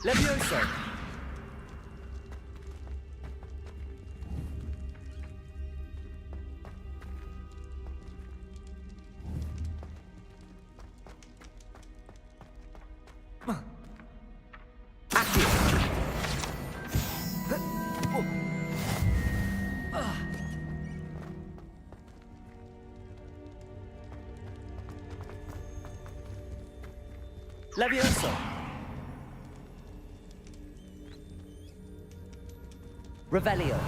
Levioso! Levioso! Revelio.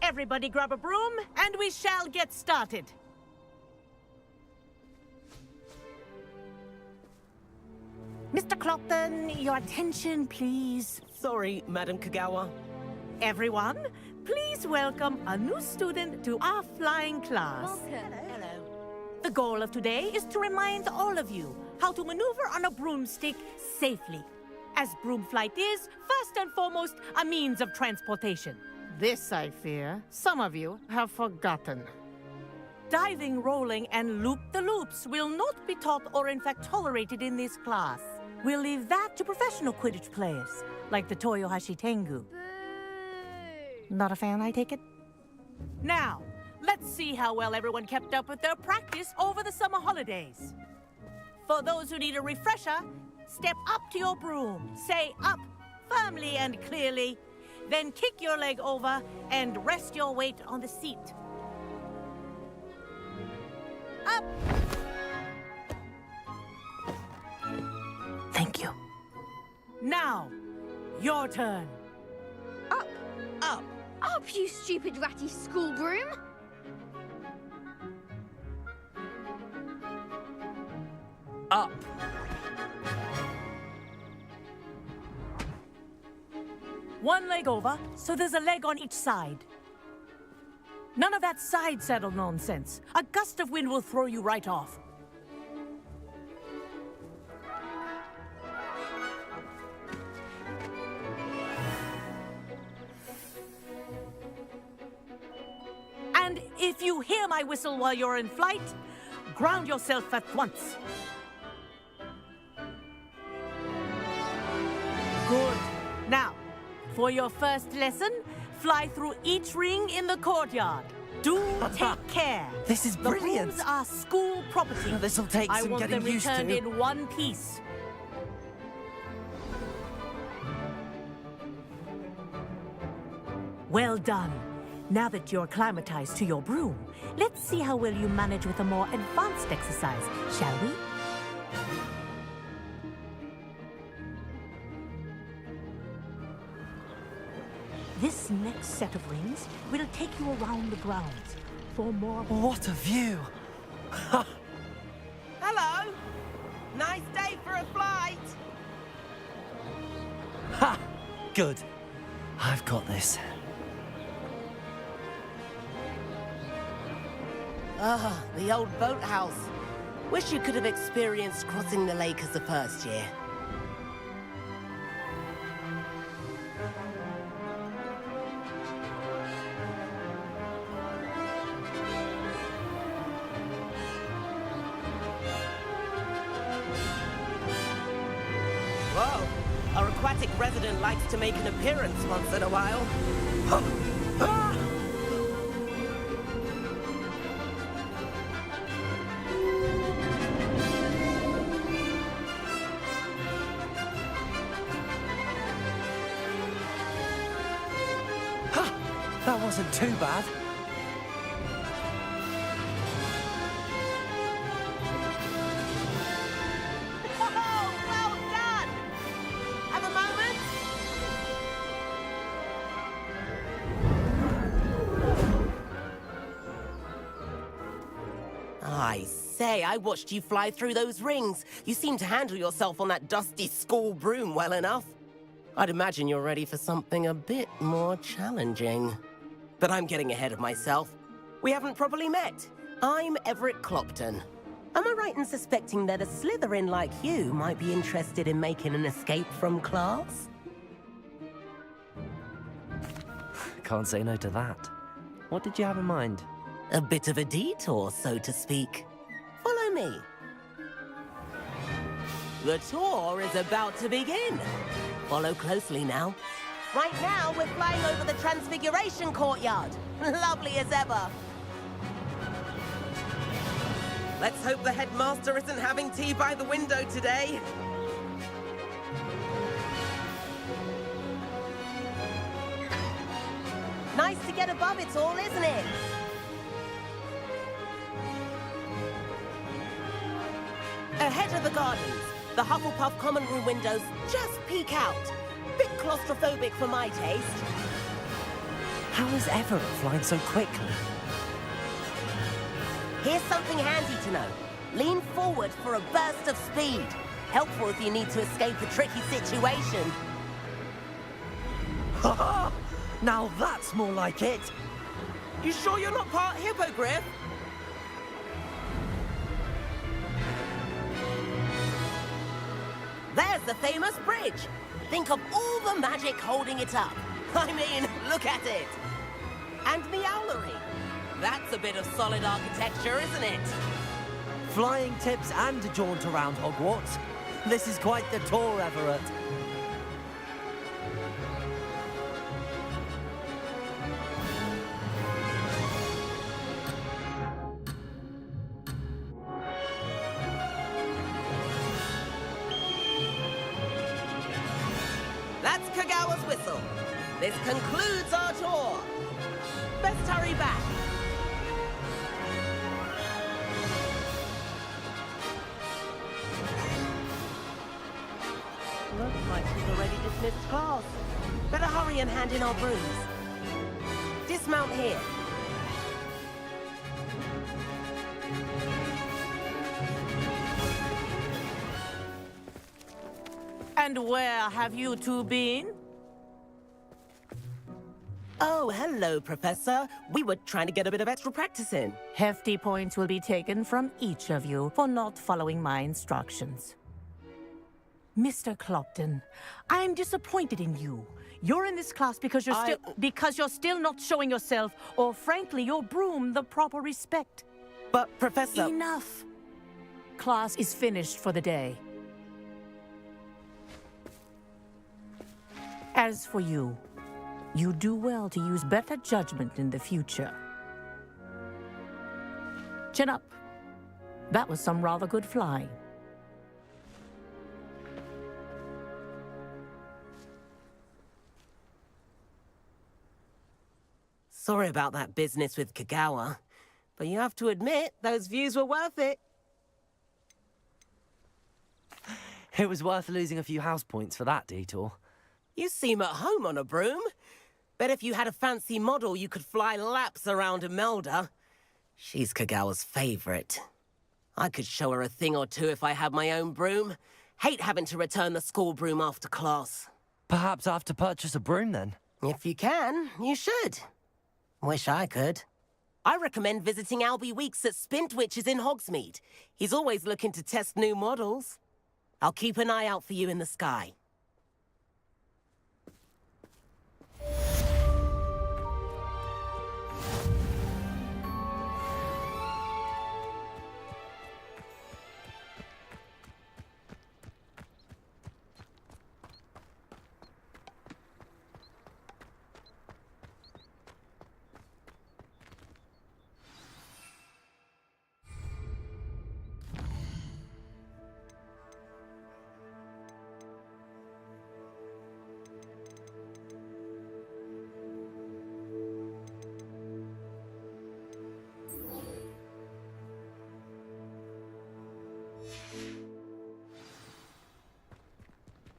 Everybody grab a broom, and we shall get started. Mr. Clockton, your attention, please. Sorry, Madam Kagawa. Everyone, please welcome a new student to our flying class. Welcome. Hello. The goal of today is to remind all of you how to maneuver on a broomstick safely, as broom flight is, first and foremost, a means of transportation. This, I fear, some of you have forgotten. Diving, rolling, and loop-the-loops will not be taught or in fact tolerated in this class. We'll leave that to professional Quidditch players, like the Toyohashi Tengu. Boo! Not a fan, I take it? Now, let's see how well everyone kept up with their practice over the summer holidays. For those who need a refresher, step up to your broom, say up, firmly and clearly, then kick your leg over and rest your weight on the seat. Up! Thank you. Now, your turn. Up! Up! Up, you stupid ratty school broom! Up! One leg over, so there's a leg on each side. None of that side saddle nonsense. A gust of wind will throw you right off. And if you hear my whistle while you're in flight, ground yourself at once. Good. Now, for your first lesson, fly through each ring in the courtyard. Do take care. This is brilliant. The rooms are school property. This'll take I some want getting them used returned to. in one piece. Well done. Now that you're acclimatized to your broom, let's see how well you manage with a more advanced exercise, shall we? This next set of rings will take you around the grounds for more... What a view! Hello! Nice day for a flight! Ha! Good. I've got this. Ah, the old boathouse. Wish you could have experienced crossing the lake as the first year. Whoa! Our aquatic resident likes to make an appearance once in a while. That wasn't too bad. Oh, well done! Have a moment? I say, I watched you fly through those rings. You seem to handle yourself on that dusty school broom well enough. I'd imagine you're ready for something a bit more challenging. But I'm getting ahead of myself. We haven't properly met. I'm Everett Clopton. Am I right in suspecting that a Slytherin like you might be interested in making an escape from class? Can't say no to that. What did you have in mind? A bit of a detour, so to speak. Follow me. The tour is about to begin. Follow closely now. Right now, we're flying over the Transfiguration Courtyard. Lovely as ever. Let's hope the headmaster isn't having tea by the window today. Nice to get above it all, isn't it? Ahead of the gardens, the Hufflepuff common room windows just peek out. Bit claustrophobic for my taste. How is Everett flying so quickly? Here's something handy to know. Lean forward for a burst of speed. Helpful if you need to escape a tricky situation. Now that's more like it. You sure you're not part hippogriff? There's the famous bridge. Think of all the magic holding it up. I mean, look at it. And the owlery. That's a bit of solid architecture, isn't it? Flying tips and a jaunt around Hogwarts. This is quite the tour, Everett. That's Kagawa's whistle. This concludes our tour. Best hurry back. Looks like we've already dismissed class. Better hurry and hand in our brooms. Dismount here. And where have you two been? Oh, hello, Professor. We were trying to get a bit of extra practice in. Hefty points will be taken from each of you for not following my instructions. Mr. Clopton, I'm disappointed in you. You're in this class because you're still not showing yourself, or frankly, your broom, the proper respect. But, Professor... Enough. Class is finished for the day. As for you, you do well to use better judgment in the future. Chin up. That was some rather good flying. Sorry about that business with Kagawa, but you have to admit, those views were worth it. It was worth losing a few house points for that detour. You seem at home on a broom. Bet if you had a fancy model, you could fly laps around Imelda. She's Kagawa's favorite. I could show her a thing or two if I had my own broom. Hate having to return the school broom after class. Perhaps I have to purchase a broom then. If you can, you should. Wish I could. I recommend visiting Albie Weeks at Spintwitches in Hogsmeade. He's always looking to test new models. I'll keep an eye out for you in the sky.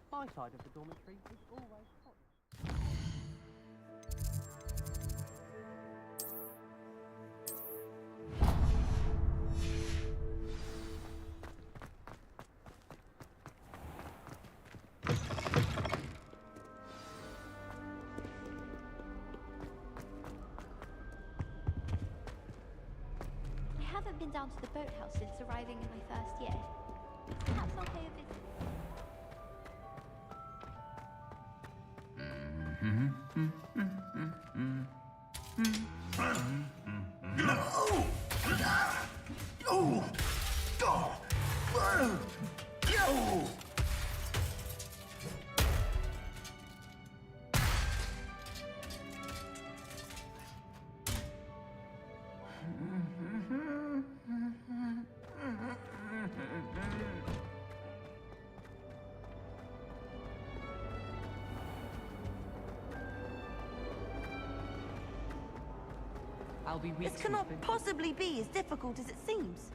My side of the dormitory is always hot. I haven't been down to the boathouse since arriving in my first year. Perhaps I'll pay a visit. This cannot possibly be as difficult as it seems.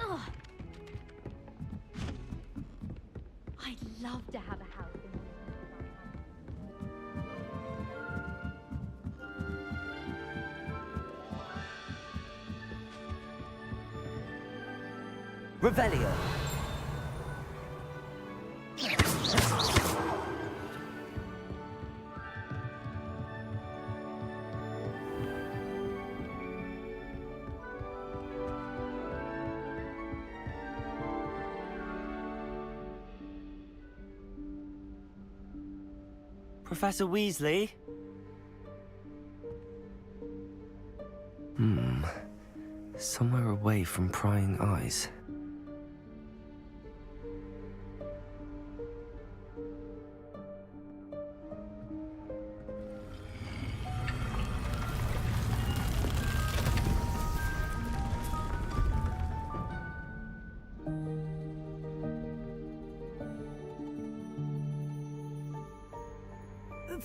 Oh. I'd love to have a house in Revelio. Professor Weasley? Somewhere away from prying eyes.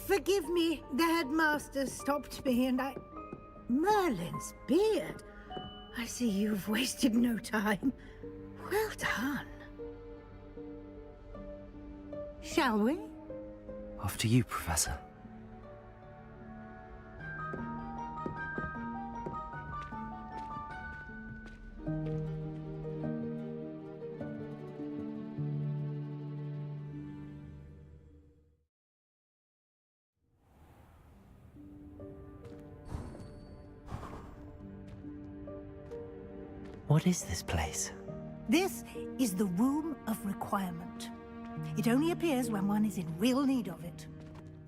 Forgive me, the headmaster stopped me and I... Merlin's beard. I see you've wasted no time. Well done. Shall we? After you, Professor. What is this place? This is the Room of Requirement. It only appears when one is in real need of it.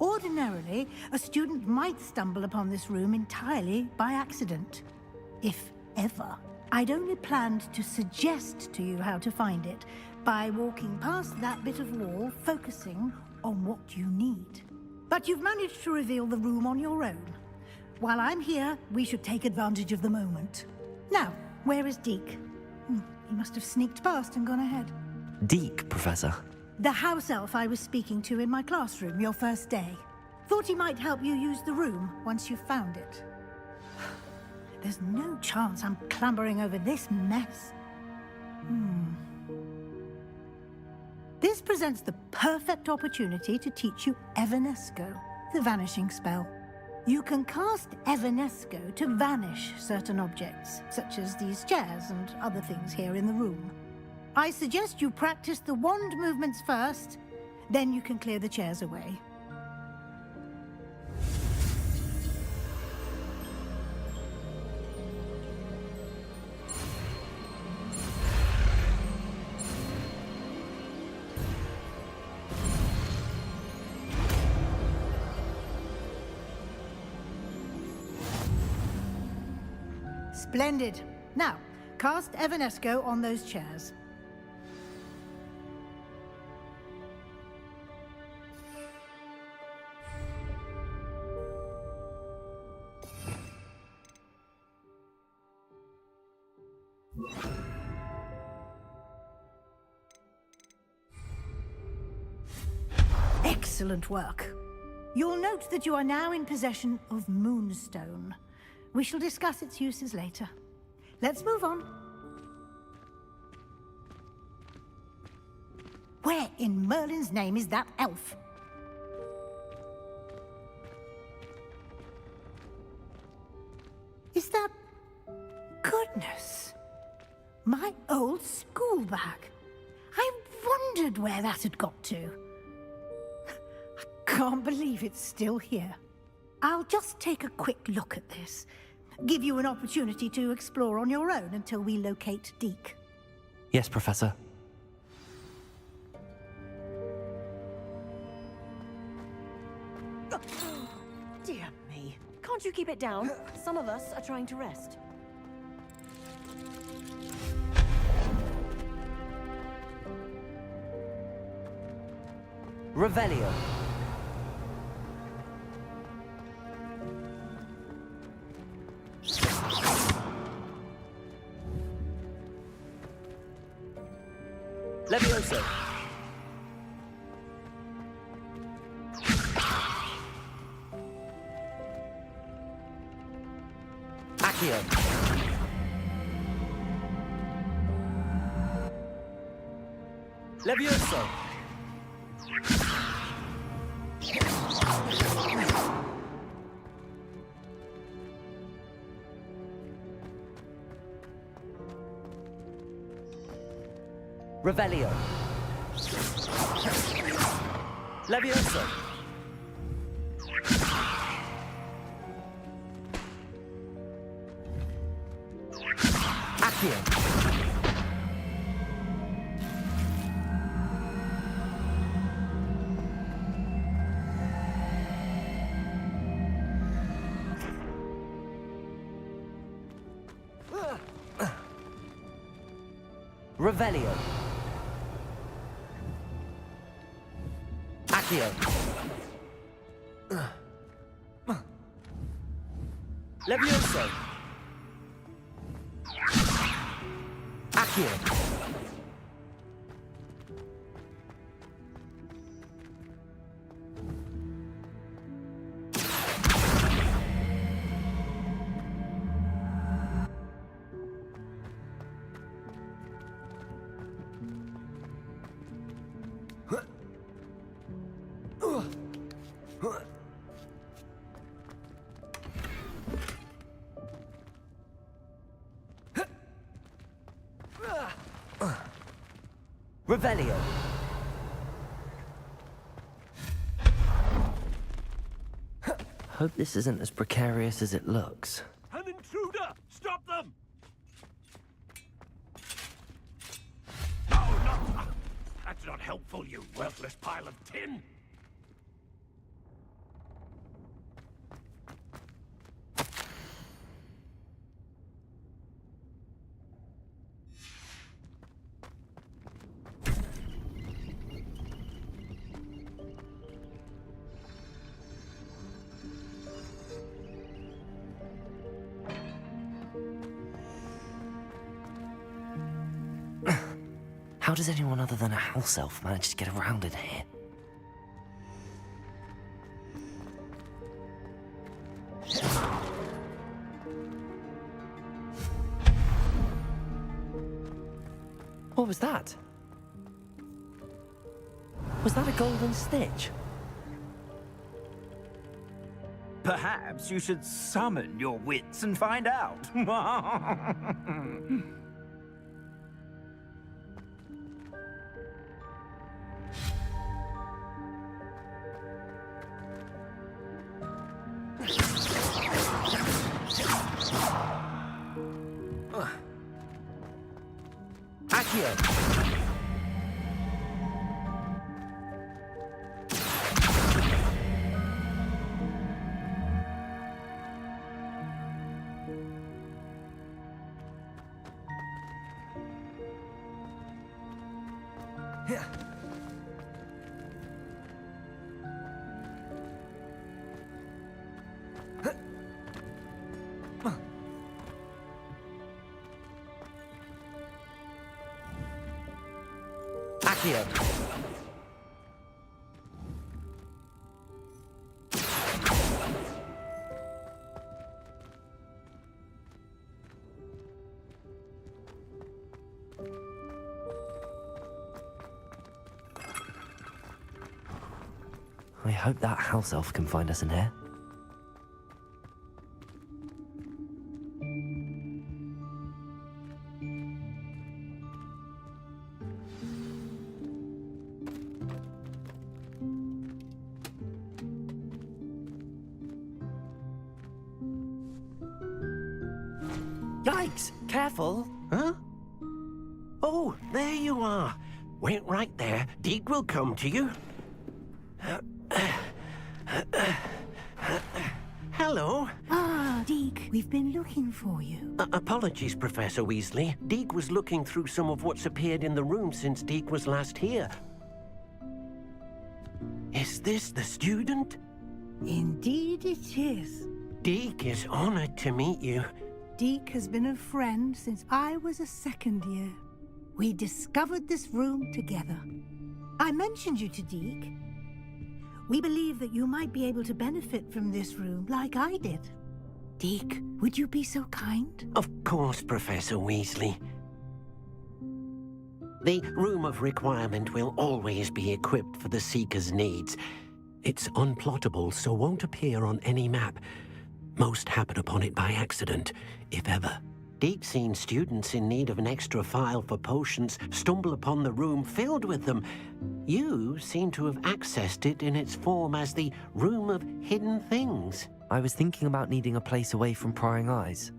Ordinarily, a student might stumble upon this room entirely by accident. If ever. I'd only planned to suggest to you how to find it by walking past that bit of wall, focusing on what you need. But you've managed to reveal the room on your own. While I'm here, we should take advantage of the moment. Now, where is Deke? He must have sneaked past and gone ahead. Deke, Professor. The house elf I was speaking to in my classroom your first day. Thought he might help you use the room once you've found it. There's no chance I'm clambering over this mess. This presents the perfect opportunity to teach you Evanesco, the vanishing spell. You can cast Evanesco to vanish certain objects, such as these chairs and other things here in the room. I suggest you practice the wand movements first, then you can clear the chairs away. Splendid. Now, cast Evanesco on those chairs. Excellent work. You'll note that you are now in possession of Moonstone. We shall discuss its uses later. Let's move on. Where in Merlin's name is that elf? Is that... Goodness! My old school bag. I wondered where that had got to. I can't believe it's still here. I'll just take a quick look at this. Give you an opportunity to explore on your own until we locate Deke. Yes, Professor. Dear me. Can't you keep it down? Some of us are trying to rest. Revelio. Levioso. Accio. Levioso. Revelio. Levioso. Accio. Revelio. Accio. Levioso. Accio. Revelio. Hope this isn't as precarious as it looks. An intruder! Stop them! Oh, not... That's not helpful, you worthless pile of tin! How does anyone other than a house elf manage to get around in here? What was that? Was that a golden stitch? Perhaps you should summon your wits and find out. Accio! Accio! I hope that house elf can find us in here. Yikes! Careful! Huh? Oh, there you are. Wait right there. Deke will come to you. Hello. Ah, Deke, we've been looking for you. Apologies, Professor Weasley. Deke was looking through some of what's appeared in the room since Deke was last here. Is this the student? Indeed it is. Deke is honored to meet you. Deke has been a friend since I was a second year. We discovered this room together. I mentioned you to Deke. We believe that you might be able to benefit from this room like I did. Deke, would you be so kind? Of course, Professor Weasley. The Room of Requirement will always be equipped for the Seeker's needs. It's unplottable, so won't appear on any map. Most happen upon it by accident, if ever. Deke's seen students in need of an extra file for potions stumble upon the room filled with them. You seem to have accessed it in its form as the Room of Hidden Things. I was thinking about needing a place away from prying eyes.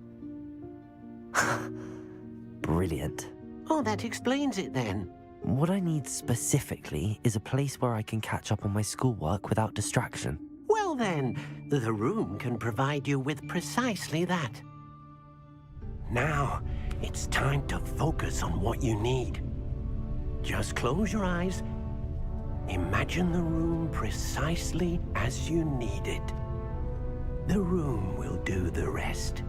Brilliant. Oh, that explains it then. What I need specifically is a place where I can catch up on my schoolwork without distraction. Well then, the room can provide you with precisely that. Now, it's time to focus on what you need. Just close your eyes. Imagine the room precisely as you need it. The room will do the rest.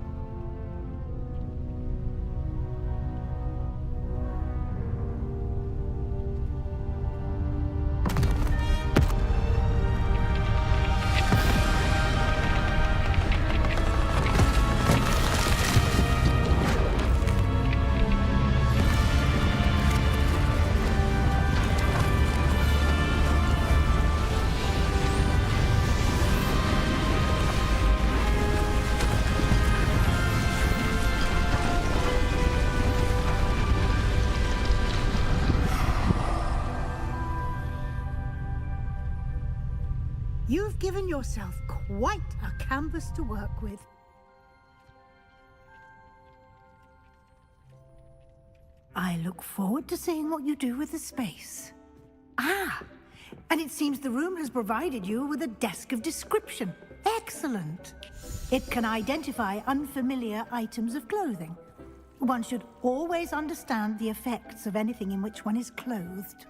You've given yourself quite a canvas to work with. I look forward to seeing what you do with the space. Ah, and it seems the room has provided you with a desk of description. Excellent. It can identify unfamiliar items of clothing. One should always understand the effects of anything in which one is clothed.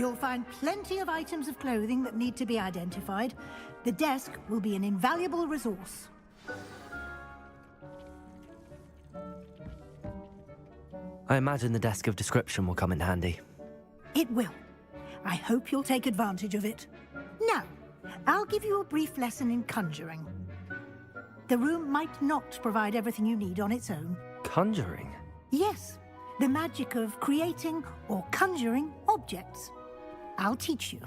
You'll find plenty of items of clothing that need to be identified. The desk will be an invaluable resource. I imagine the desk of description will come in handy. It will. I hope you'll take advantage of it. Now, I'll give you a brief lesson in conjuring. The room might not provide everything you need on its own. Conjuring? Yes, the magic of creating or conjuring objects. I'll teach you.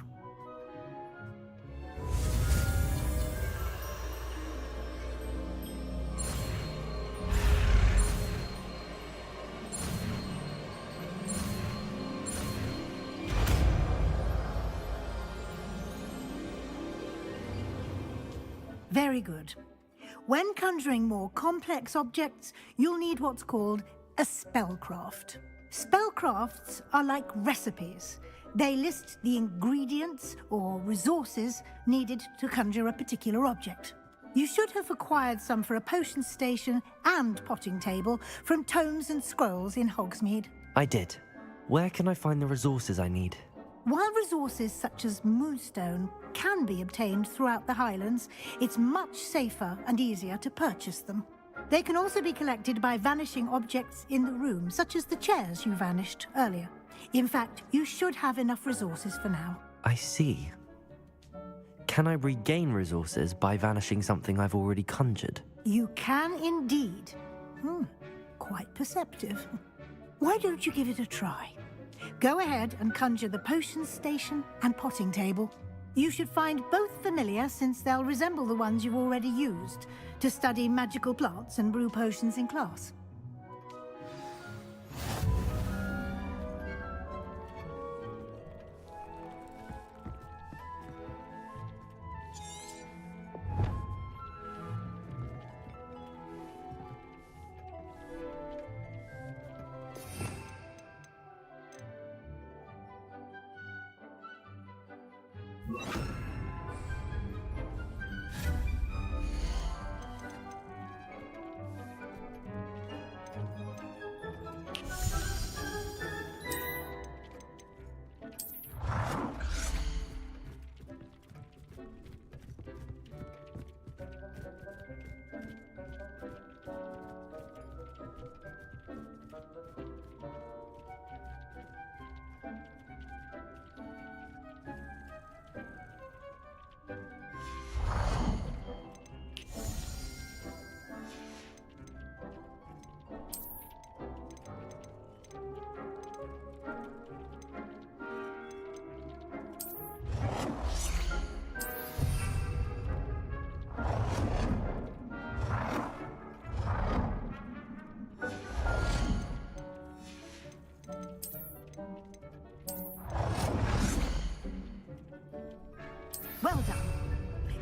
Very good. When conjuring more complex objects, you'll need what's called a spellcraft. Spellcrafts are like recipes. They list the ingredients or resources needed to conjure a particular object. You should have acquired some for a potion station and potting table from tomes and scrolls in Hogsmeade. I did. Where can I find the resources I need? While resources such as moonstone can be obtained throughout the Highlands, it's much safer and easier to purchase them. They can also be collected by vanishing objects in the room, such as the chairs you vanished earlier. In fact, you should have enough resources for now. I see. Can I regain resources by vanishing something I've already conjured? You can indeed. Quite perceptive. Why don't you give it a try? Go ahead and conjure the potion station and potting table. You should find both familiar, since they'll resemble the ones you've already used to study magical plants and brew potions in class. Well done.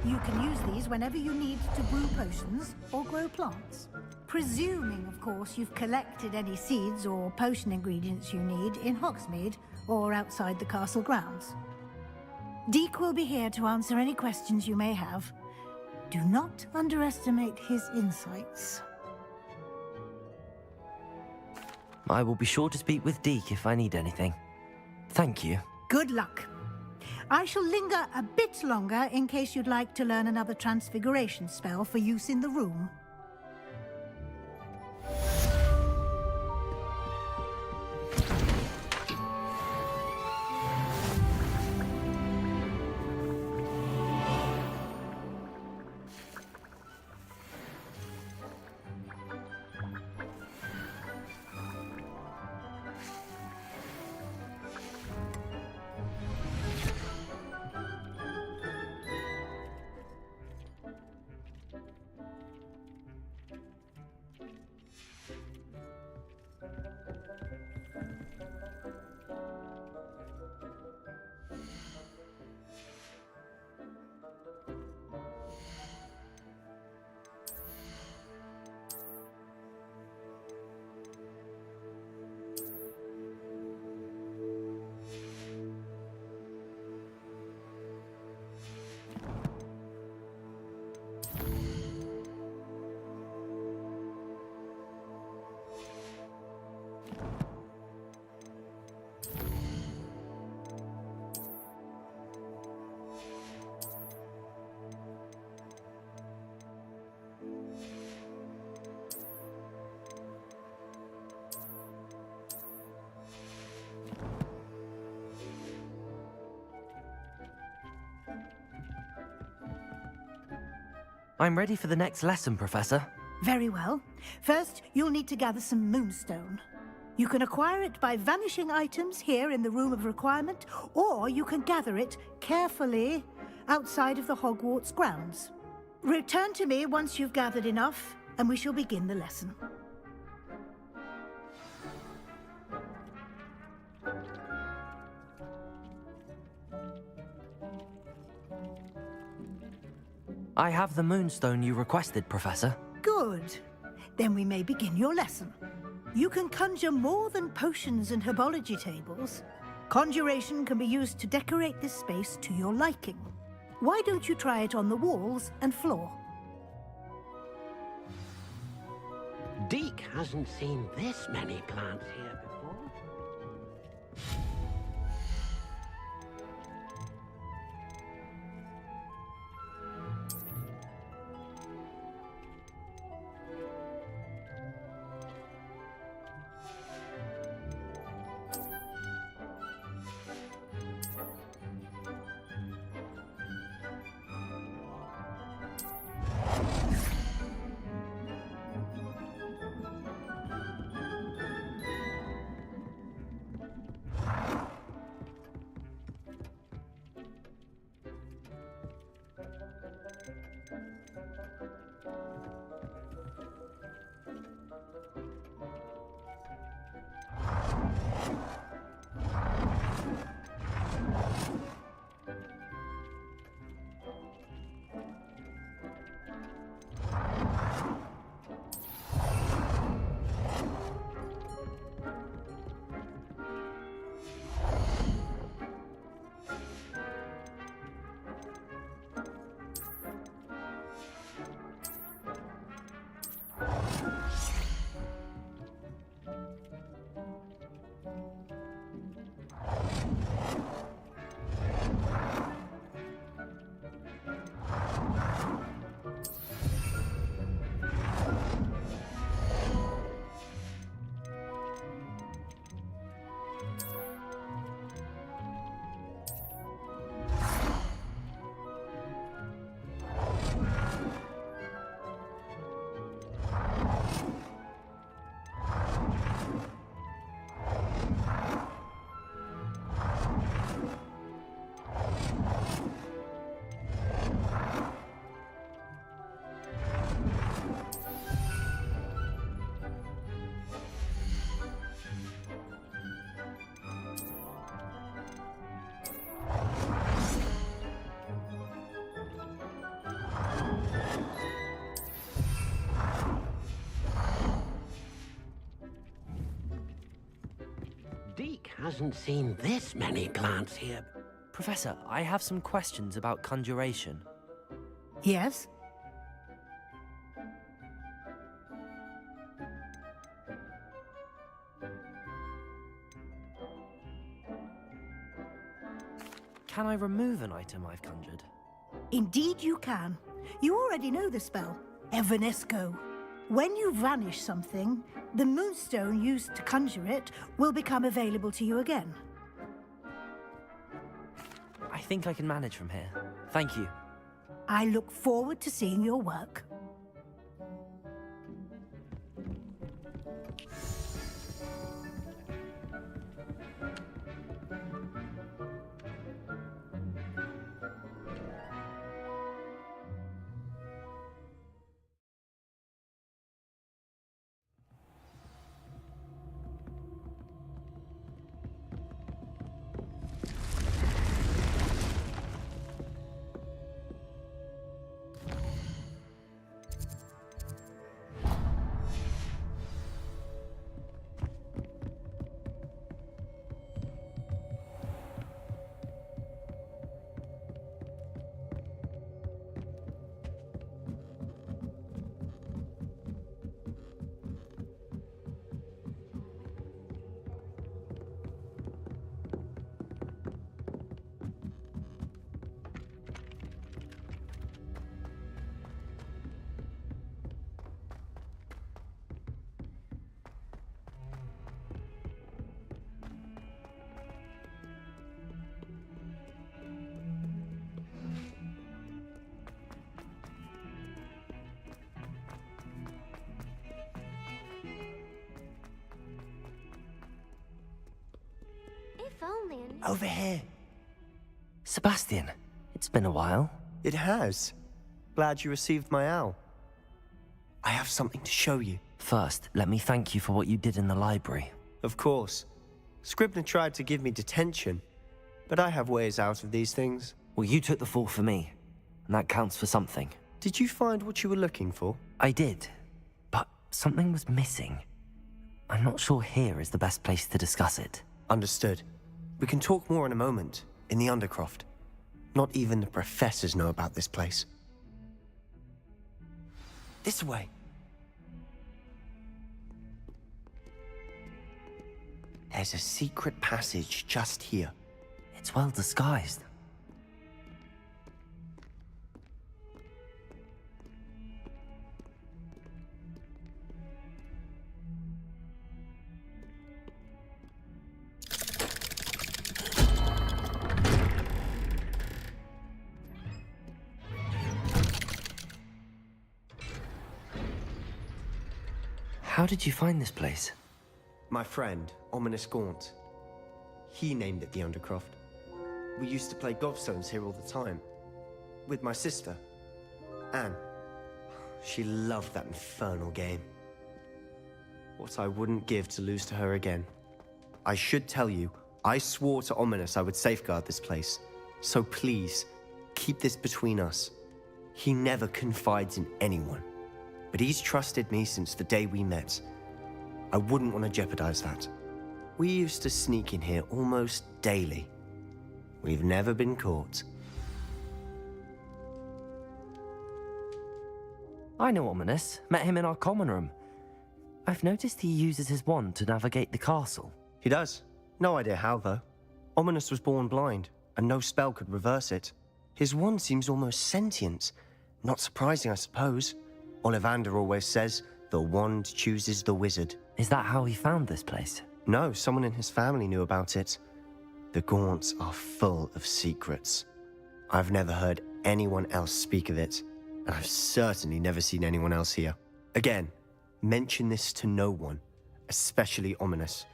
You can use these whenever you need to brew potions or grow plants. Presuming, of course, you've collected any seeds or potion ingredients you need in Hogsmeade or outside the castle grounds. Deek will be here to answer any questions you may have. Do not underestimate his insights. I will be sure to speak with Deke if I need anything. Thank you. Good luck. I shall linger a bit longer in case you'd like to learn another transfiguration spell for use in the room. I'm ready for the next lesson, Professor. Very well. First, you'll need to gather some moonstone. You can acquire it by vanishing items here in the Room of Requirement, or you can gather it carefully outside of the Hogwarts grounds. Return to me once you've gathered enough, and we shall begin the lesson. I have the moonstone you requested, Professor. Good. Then we may begin your lesson. You can conjure more than potions and herbology tables. Conjuration can be used to decorate this space to your liking. Why don't you try it on the walls and floor? Deke hasn't seen this many plants here before. Deke hasn't seen this many plants here. Professor, I have some questions about conjuration. Yes? Can I remove an item I've conjured? Indeed you can. You already know the spell, Evanesco. When you vanish something, the moonstone used to conjure it will become available to you again. I think I can manage from here. Thank you. I look forward to seeing your work. Over here. Sebastian, it's been a while. It has. Glad you received my owl. I have something to show you. First, let me thank you for what you did in the library. Of course. Scribner tried to give me detention, but I have ways out of these things. Well, you took the fall for me, and that counts for something. Did you find what you were looking for? I did, but something was missing. I'm not sure here is the best place to discuss it. Understood. We can talk more in a moment, in the Undercroft. Not even the professors know about this place. This way. There's a secret passage just here. It's well disguised. How did you find this place? My friend, Ominous Gaunt. He named it the Undercroft. We used to play gobstones here all the time. With my sister, Anne. She loved that infernal game. What I wouldn't give to lose to her again. I should tell you, I swore to Ominous I would safeguard this place. So please, keep this between us. He never confides in anyone. But he's trusted me since the day we met. I wouldn't want to jeopardize that. We used to sneak in here almost daily. We've never been caught. I know Ominous. Met him in our common room. I've noticed he uses his wand to navigate the castle. He does. No idea how, though. Ominous was born blind, and no spell could reverse it. His wand seems almost sentient. Not surprising, I suppose. Ollivander always says, the wand chooses the wizard. Is that how he found this place? No, someone in his family knew about it. The Gaunts are full of secrets. I've never heard anyone else speak of it, and I've certainly never seen anyone else here. Again, mention this to no one, especially Ominous.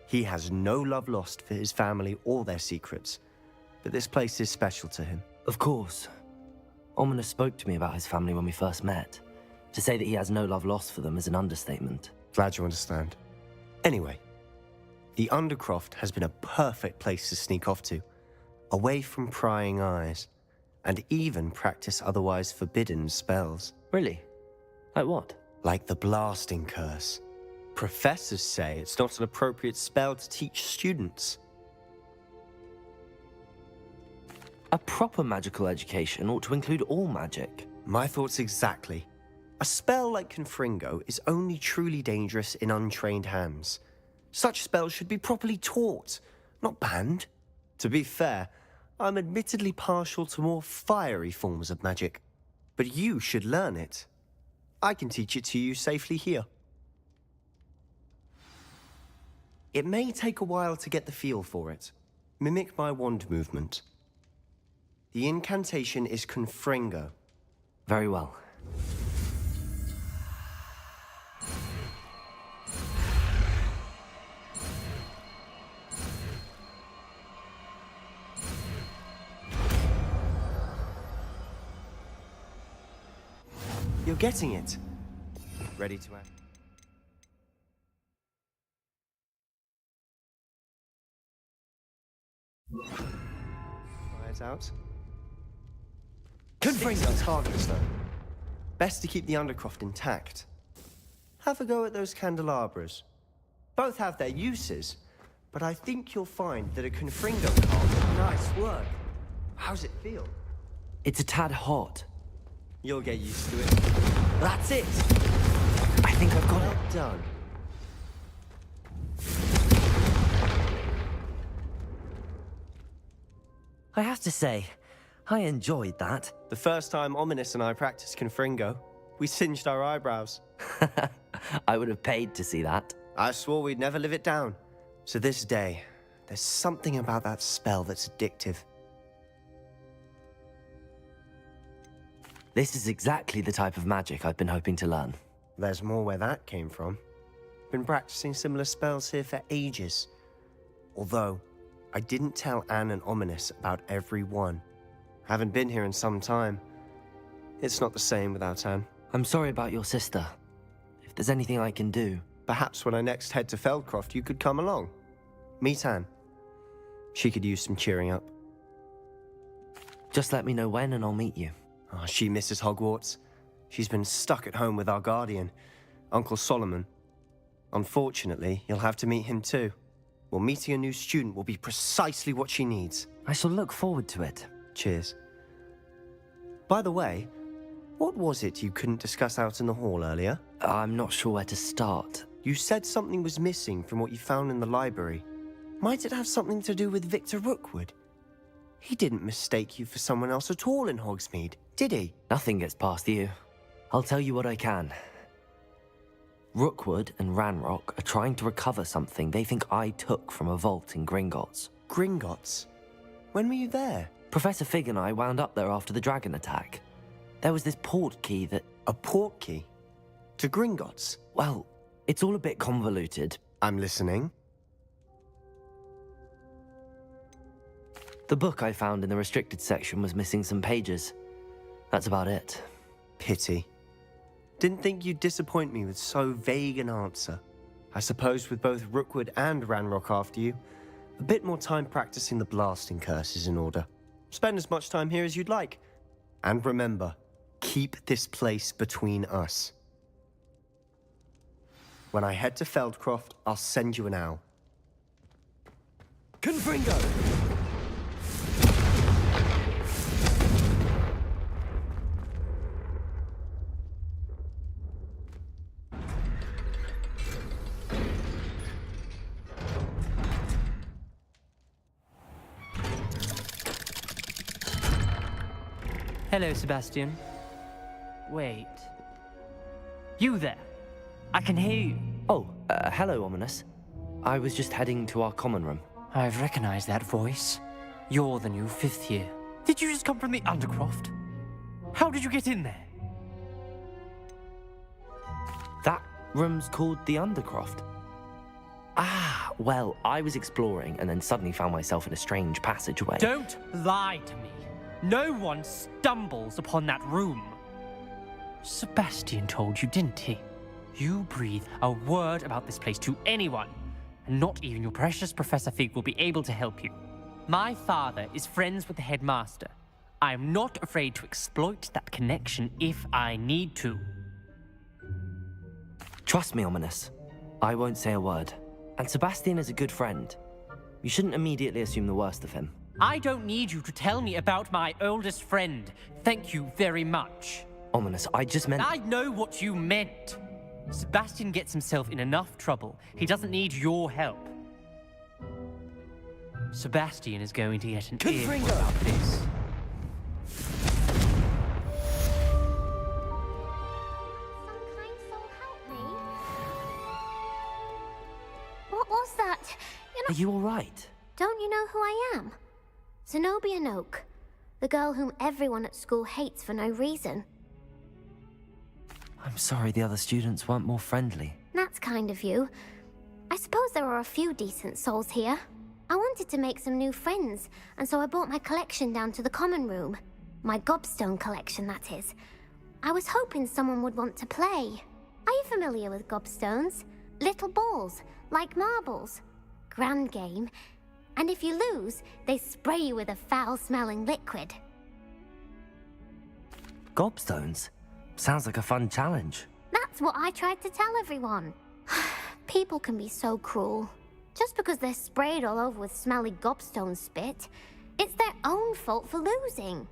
He has no love lost for his family or their secrets, but this place is special to him. Of course. Ominous spoke to me about his family when we first met. To say that he has no love lost for them is an understatement. Glad you understand. Anyway, the Undercroft has been a perfect place to sneak off to, away from prying eyes, and even practice otherwise forbidden spells. Really? Like what? Like the blasting curse. Professors say it's not an appropriate spell to teach students. A proper magical education ought to include all magic. My thoughts exactly. A spell like Confringo is only truly dangerous in untrained hands. Such spells should be properly taught, not banned. To be fair, I'm admittedly partial to more fiery forms of magic. But you should learn it. I can teach it to you safely here. It may take a while to get the feel for it. Mimic my wand movement. The incantation is Confringo. Very well. You're getting it. Ready to act? Eyes out. Confringo targets, though. Best to keep the Undercroft intact. Have a go at those candelabras. Both have their uses, but I think you'll find that a Confringo card. Nice work. How's it feel? It's a tad hot. You'll get used to it. That's it! I think I've got it. Well done. I have to say, I enjoyed that. The first time Ominous and I practiced Confringo, we singed our eyebrows. I would have paid to see that. I swore we'd never live it down. To this day, there's something about that spell that's addictive. This is exactly the type of magic I've been hoping to learn. There's more where that came from. Been practicing similar spells here for ages. Although, I didn't tell Anne and Ominous about every one. Haven't been here in some time. It's not the same without Anne. I'm sorry about your sister. If there's anything I can do... Perhaps when I next head to Feldcroft, you could come along. Meet Anne. She could use some cheering up. Just let me know when and I'll meet you. Oh, she misses Hogwarts. She's been stuck at home with our guardian, Uncle Solomon. Unfortunately, you'll have to meet him too. Well, meeting a new student will be precisely what she needs. I shall look forward to it. Cheers. By the way, what was it you couldn't discuss out in the hall earlier? I'm not sure where to start. You said something was missing from what you found in the library. Might it have something to do with Victor Rookwood? He didn't mistake you for someone else at all in Hogsmeade, did he? Nothing gets past you. I'll tell you what I can. Rookwood and Ranrock are trying to recover something they think I took from a vault in Gringotts. Gringotts? When were you there? Professor Fig and I wound up there after the dragon attack. There was this port key that... A port key? To Gringotts? Well, it's all a bit convoluted. I'm listening. The book I found in the restricted section was missing some pages. That's about it. Pity. Didn't think you'd disappoint me with so vague an answer. I suppose with both Rookwood and Ranrock after you, a bit more time practicing the blasting curse is in order. Spend as much time here as you'd like. And remember, keep this place between us. When I head to Feldcroft, I'll send you an owl. Confringo! Hello, Sebastian. Wait. You there? I can hear you. Oh, hello, Ominous. I was just heading to our common room. I've recognized that voice. You're the new 5th year. Did you just come from the Undercroft? How did you get in there? That room's called the Undercroft. Ah, well, I was exploring and then suddenly found myself in a strange passageway. Don't lie to me. No one stumbles upon that room. Sebastian told you, didn't he? You breathe a word about this place to anyone, and not even your precious Professor Fig will be able to help you. My father is friends with the headmaster. I am not afraid to exploit that connection if I need to. Trust me, Ominous. I won't say a word. And Sebastian is a good friend. You shouldn't immediately assume the worst of him. I don't need you to tell me about my oldest friend. Thank you very much. Ominous, I just meant... I know what you meant. Sebastian gets himself in enough trouble. He doesn't need your help. Sebastian is going to get an earful about this. Some kind soul help me. What was that? Are you all right? Don't you know who I am? Zenobia Noak, the girl whom everyone at school hates for no reason. I'm sorry the other students weren't more friendly. That's kind of you. I suppose there are a few decent souls here. I wanted to make some new friends, and so I brought my collection down to the common room. My gobstone collection, that is. I was hoping someone would want to play. Are you familiar with gobstones? Little balls, like marbles. Grand game. And if you lose, they spray you with a foul-smelling liquid. Gobstones? Sounds like a fun challenge. That's what I tried to tell everyone. People can be so cruel. Just because they're sprayed all over with smelly gobstone spit, it's their own fault for losing.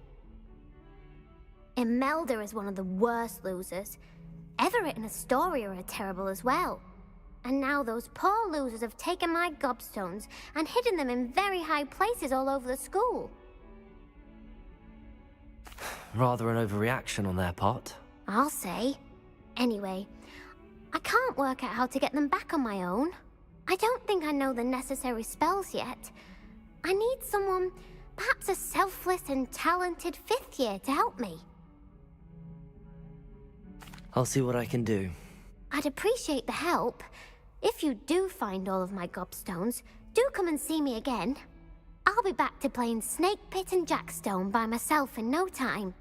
Imelda is one of the worst losers. Everett and Astoria are terrible as well. And now those poor losers have taken my gobstones and hidden them in very high places all over the school. Rather an overreaction on their part. I'll say. Anyway, I can't work out how to get them back on my own. I don't think I know the necessary spells yet. I need someone, perhaps a selfless and talented 5th year to help me. I'll see what I can do. I'd appreciate the help. If you do find all of my gobstones, do come and see me again. I'll be back to playing Snake Pit and Jackstone by myself in no time.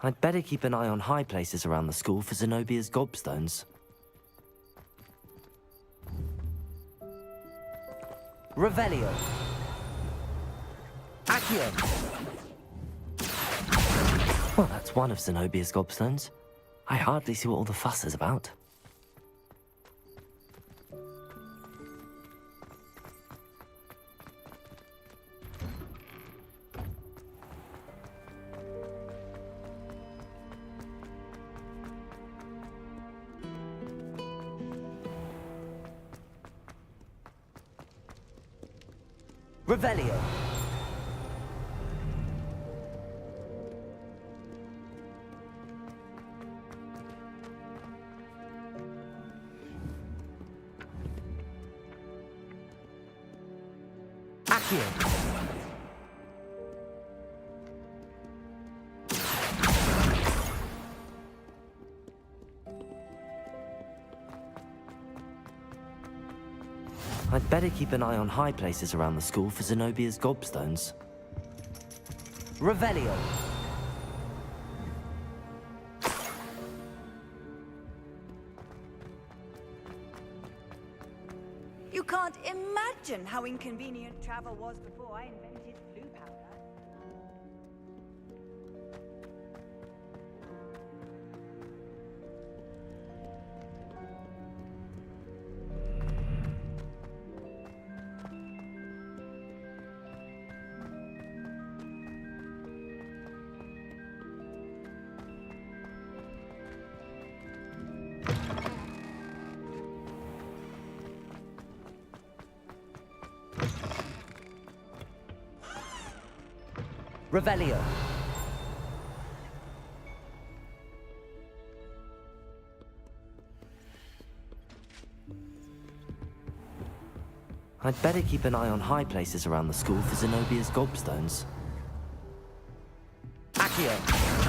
I'd better keep an eye on high places around the school for Zenobia's gobstones. Revelio. Accio. Well, that's one of Zenobia's gobstones. I hardly see what all the fuss is about. Revelio. Accio. I'd better keep an eye on high places around the school for Zenobia's gobstones. Revelio. You can't imagine how inconvenient travel was before I invented blue powder. Revelio. I'd better keep an eye on high places around the school for Zenobia's gobstones. Accio.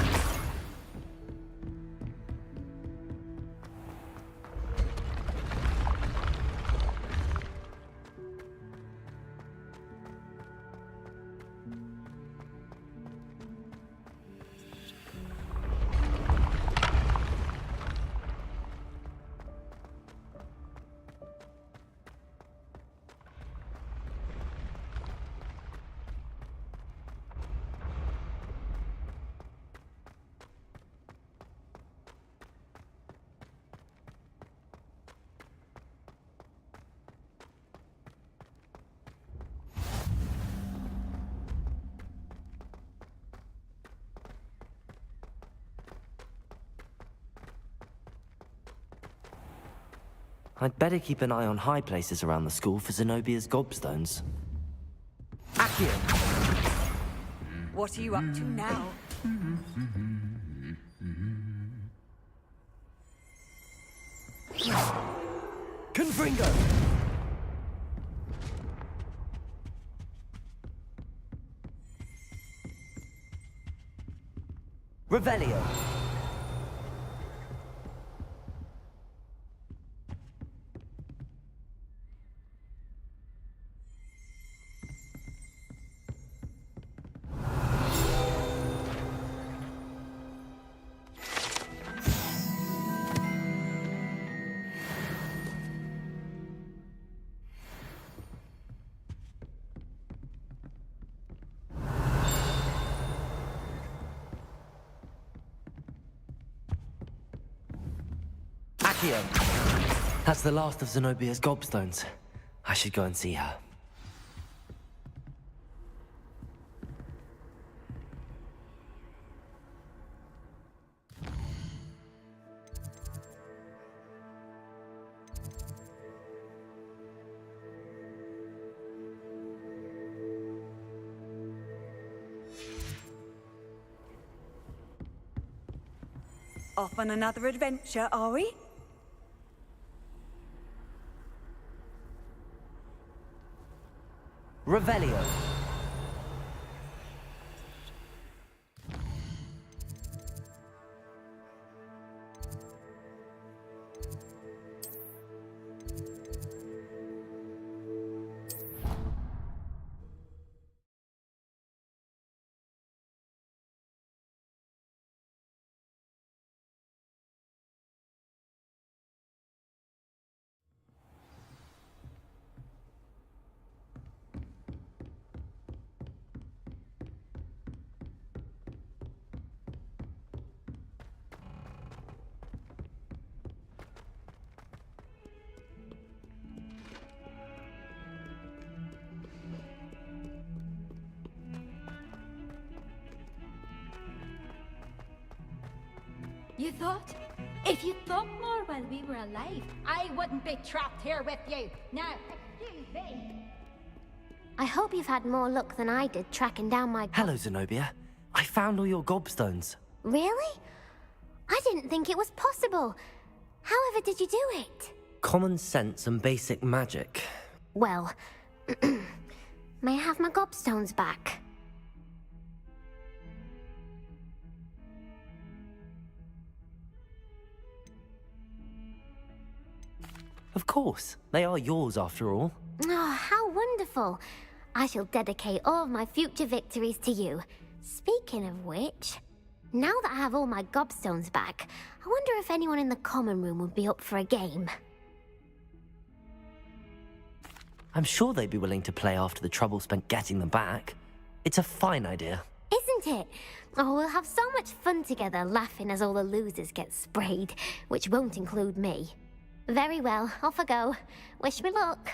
I'd better keep an eye on high places around the school for Zenobia's gobstones. Accio. What are you up to now? Confringo. Revelio. That's the last of Zenobia's gobstones. I should go and see her. Off on another adventure, are we? Revelio. You thought? If you'd thought more while we were alive, I wouldn't be trapped here with you. Now, excuse me. I hope you've had more luck than I did tracking down my... Hello, Zenobia. I found all your gobstones. Really? I didn't think it was possible. However did you do it? Common sense and basic magic. Well, may I have my gobstones back? Of course. They are yours after all. Oh, how wonderful. I shall dedicate all of my future victories to you. Speaking of which, now that I have all my gobstones back, I wonder if anyone in the common room would be up for a game. I'm sure they'd be willing to play after the trouble spent getting them back. It's a fine idea. Isn't it? Oh, we'll have so much fun together laughing as all the losers get sprayed, which won't include me. Very well, off I go. Wish me luck.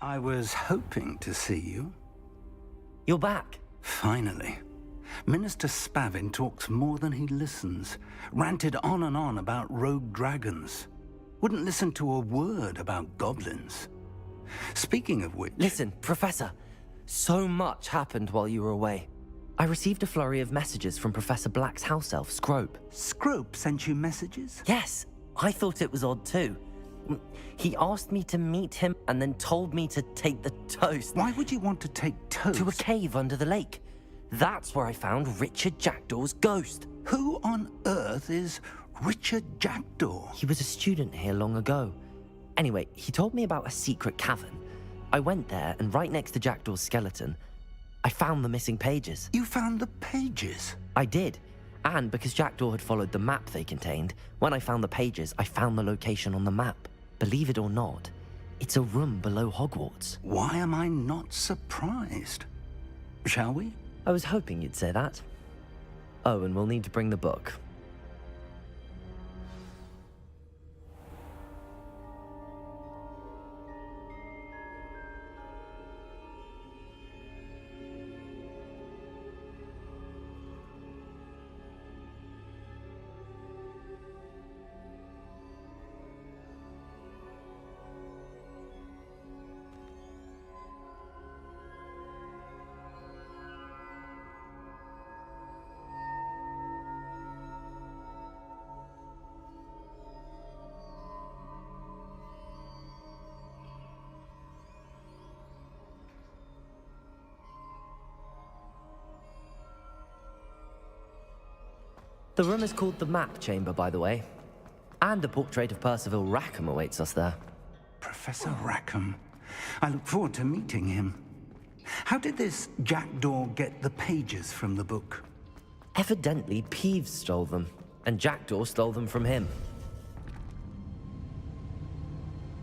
I was hoping to see you. You're back. Finally. Minister Spavin talks more than he listens. Ranted on and on about rogue dragons. Wouldn't listen to a word about goblins. Speaking of which... Listen, Professor. So much happened while you were away. I received a flurry of messages from Professor Black's house elf, Scrope. Scrope sent you messages? Yes. I thought it was odd too. He asked me to meet him and then told me to take the toast. Why would you want to take toast? To a cave under the lake. That's where I found Richard Jackdaw's ghost. Who on earth is Richard Jackdaw? He was a student here long ago. Anyway, he told me about a secret cavern. I went there, and right next to Jackdaw's skeleton, I found the missing pages. You found the pages? I did. And because Jackdaw had followed the map they contained, when I found the pages, I found the location on the map. Believe it or not, it's a room below Hogwarts. Why am I not surprised? Shall we? I was hoping you'd say that. Oh, and we'll need to bring the book. The room is called the Map Chamber, by the way. And a portrait of Percival Rackham awaits us there. Professor Rackham. I look forward to meeting him. How did this Jackdaw get the pages from the book? Evidently, Peeves stole them, and Jackdaw stole them from him.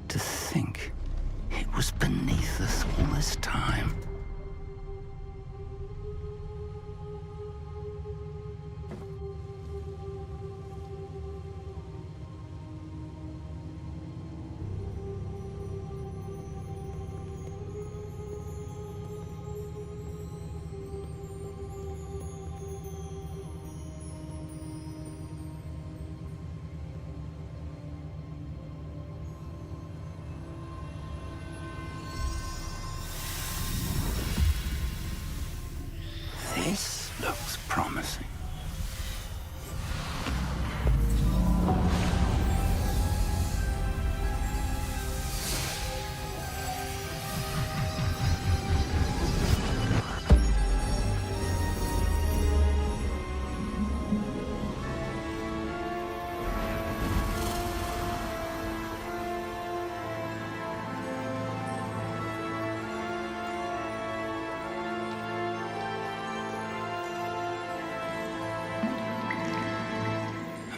To think it was beneath us all this time.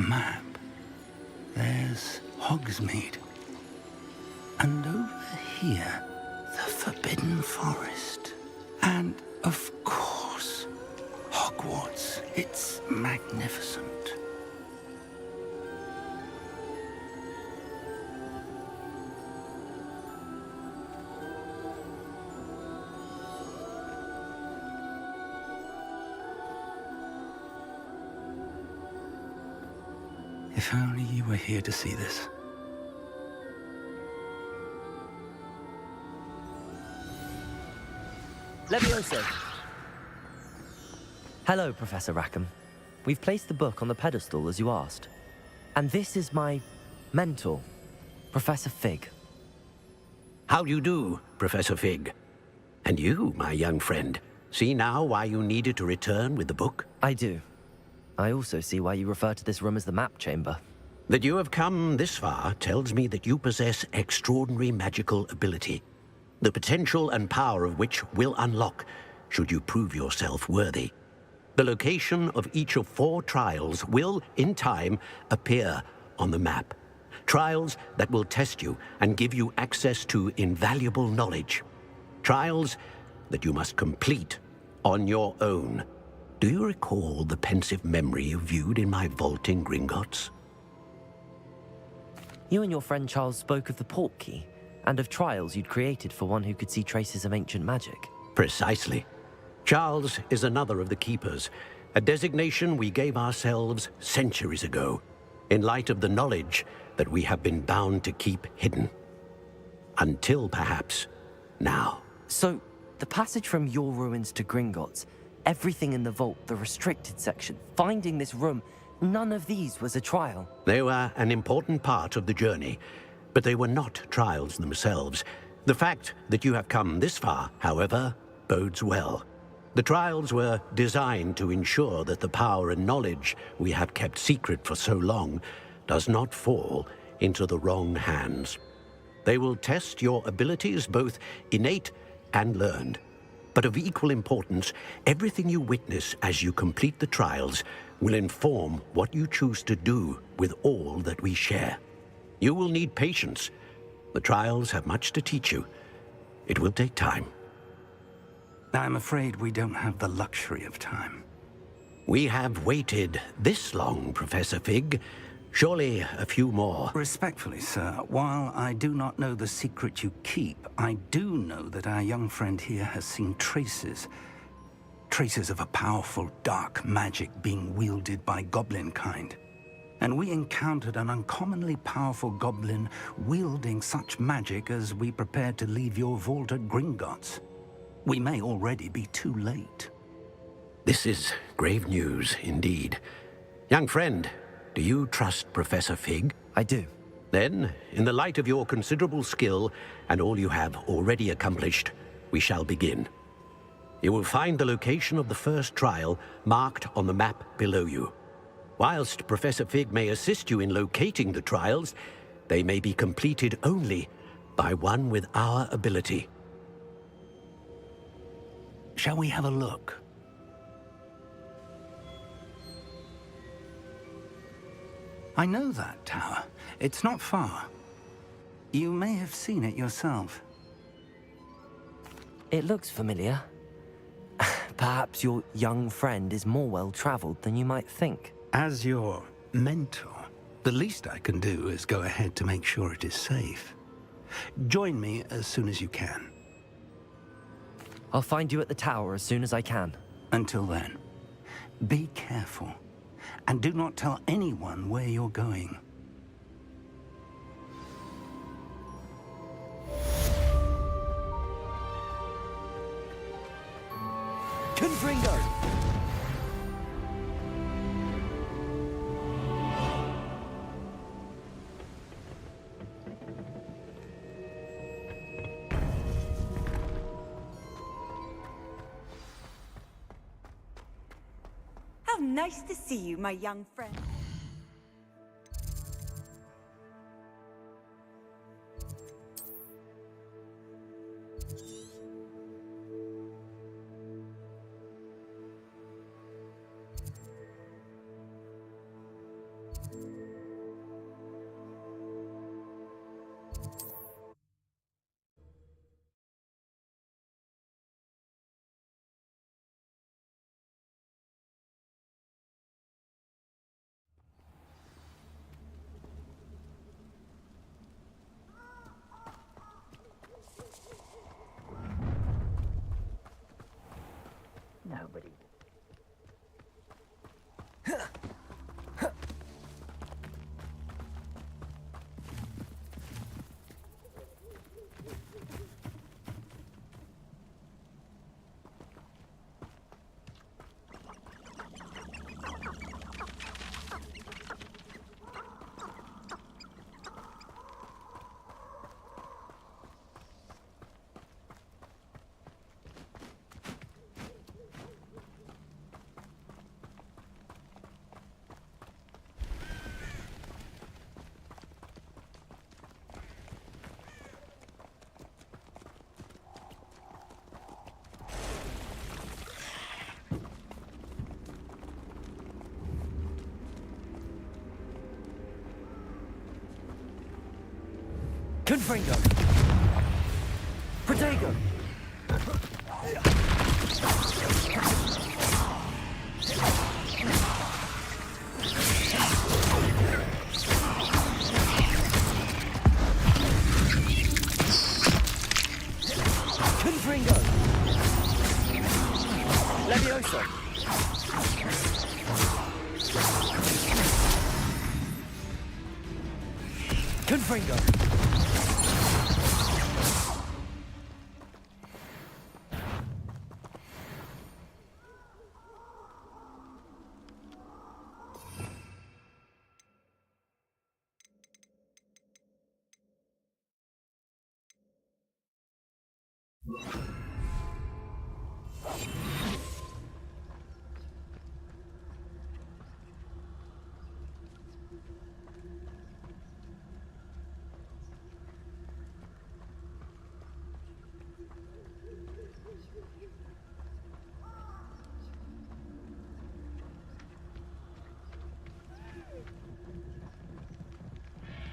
map. There's Hogsmeade. And over here, the Forbidden Forest. And, of course, Hogwarts. It's magnificent. If only you were here to see this. Levioso. Hello, Professor Rackham. We've placed the book on the pedestal as you asked. And this is my mentor, Professor Fig. How do you do, Professor Fig? And you, my young friend, see now why you needed to return with the book? I do. I also see why you refer to this room as the map chamber. That you have come this far tells me that you possess extraordinary magical ability, the potential and power of which will unlock should you prove yourself worthy. The location of each of 4 trials will, in time, appear on the map. Trials that will test you and give you access to invaluable knowledge. Trials that you must complete on your own. Do you recall the pensive memory you viewed in my vault in Gringotts? You and your friend Charles spoke of the portkey and of trials you'd created for one who could see traces of ancient magic. Precisely. Charles is another of the Keepers, a designation we gave ourselves centuries ago, in light of the knowledge that we have been bound to keep hidden. Until, perhaps, now. So, the passage from your ruins to Gringotts, everything in the vault, the restricted section, finding this room, none of these was a trial. They were an important part of the journey, but they were not trials themselves. The fact that you have come this far, however, bodes well. The trials were designed to ensure that the power and knowledge we have kept secret for so long does not fall into the wrong hands. They will test your abilities, both innate and learned. But of equal importance, everything you witness as you complete the trials will inform what you choose to do with all that we share. You will need patience. The trials have much to teach you. It will take time. I'm afraid we don't have the luxury of time. We have waited this long, Professor Fig. Surely a few more. Respectfully, sir, while I do not know the secret you keep, I do know that our young friend here has seen traces of a powerful dark magic being wielded by goblin kind. And we encountered an uncommonly powerful goblin wielding such magic as we prepared to leave your vault at Gringotts. We may already be too late. This is grave news indeed. Young friend, do you trust Professor Fig? I do. Then, in the light of your considerable skill and all you have already accomplished, we shall begin. You will find the location of the first trial marked on the map below you. Whilst Professor Fig may assist you in locating the trials, they may be completed only by one with our ability. Shall we have a look? I know that tower. It's not far. You may have seen it yourself. It looks familiar. Perhaps your young friend is more well-traveled than you might think. As your mentor, the least I can do is go ahead to make sure it is safe. Join me as soon as you can. I'll find you at the tower as soon as I can. Until then, be careful, and do not tell anyone where you're going. Confringo! How nice to see you, my young friend. Confringo. Protego. Confringo. Levioso. Confringo.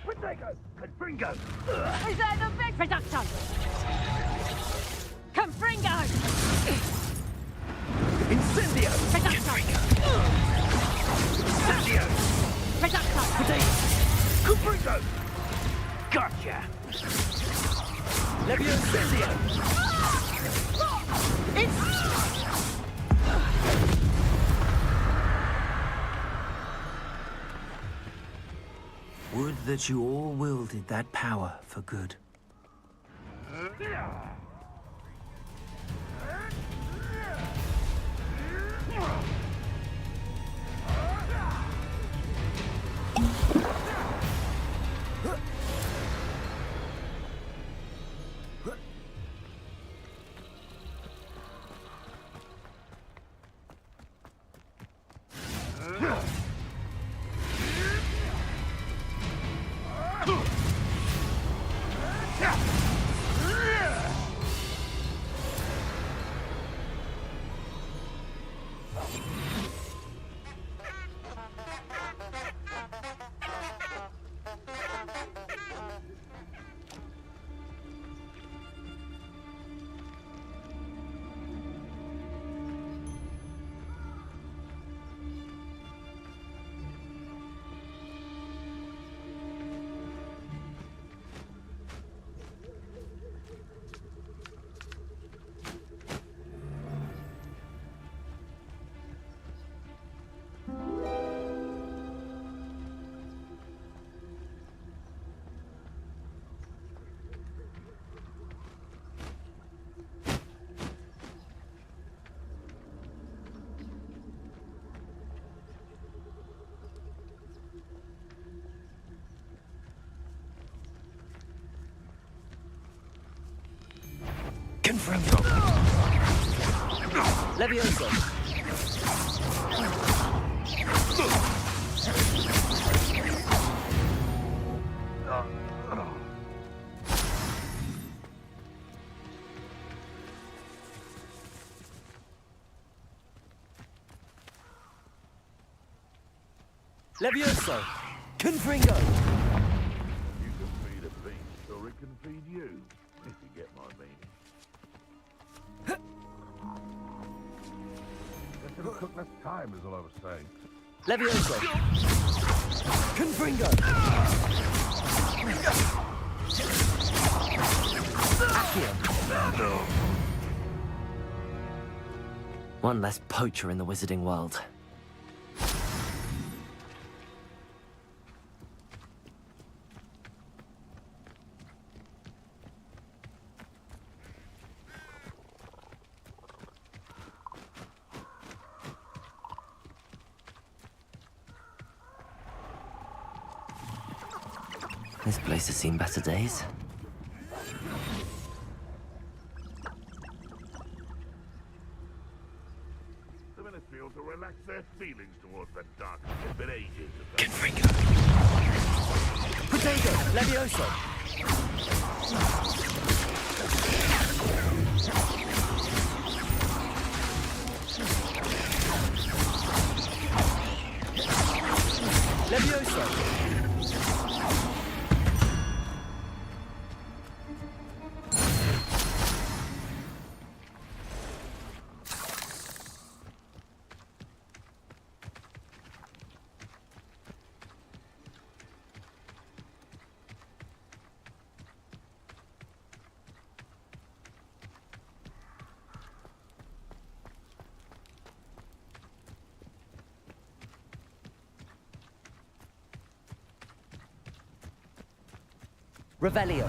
Protego! Confringo! Is that the big production? Confringo! Incendio! Production! Incendio! Production! Confringo! Gotcha! Levio Incendio! Would that you all wielded that power for good. Confringo. Levioso. Levioso. Confringo. You can feed a beast, or it can feed you, if you get my meaning. It'll took less time, is all I was saying. Levioso. Confringo. Accio. One less poacher in the wizarding world. This place has seen better days. The Ministry ought to relax their feelings towards that darkness. It's been ages. Confringo. Protego. Levioso. Levioso. Revelio.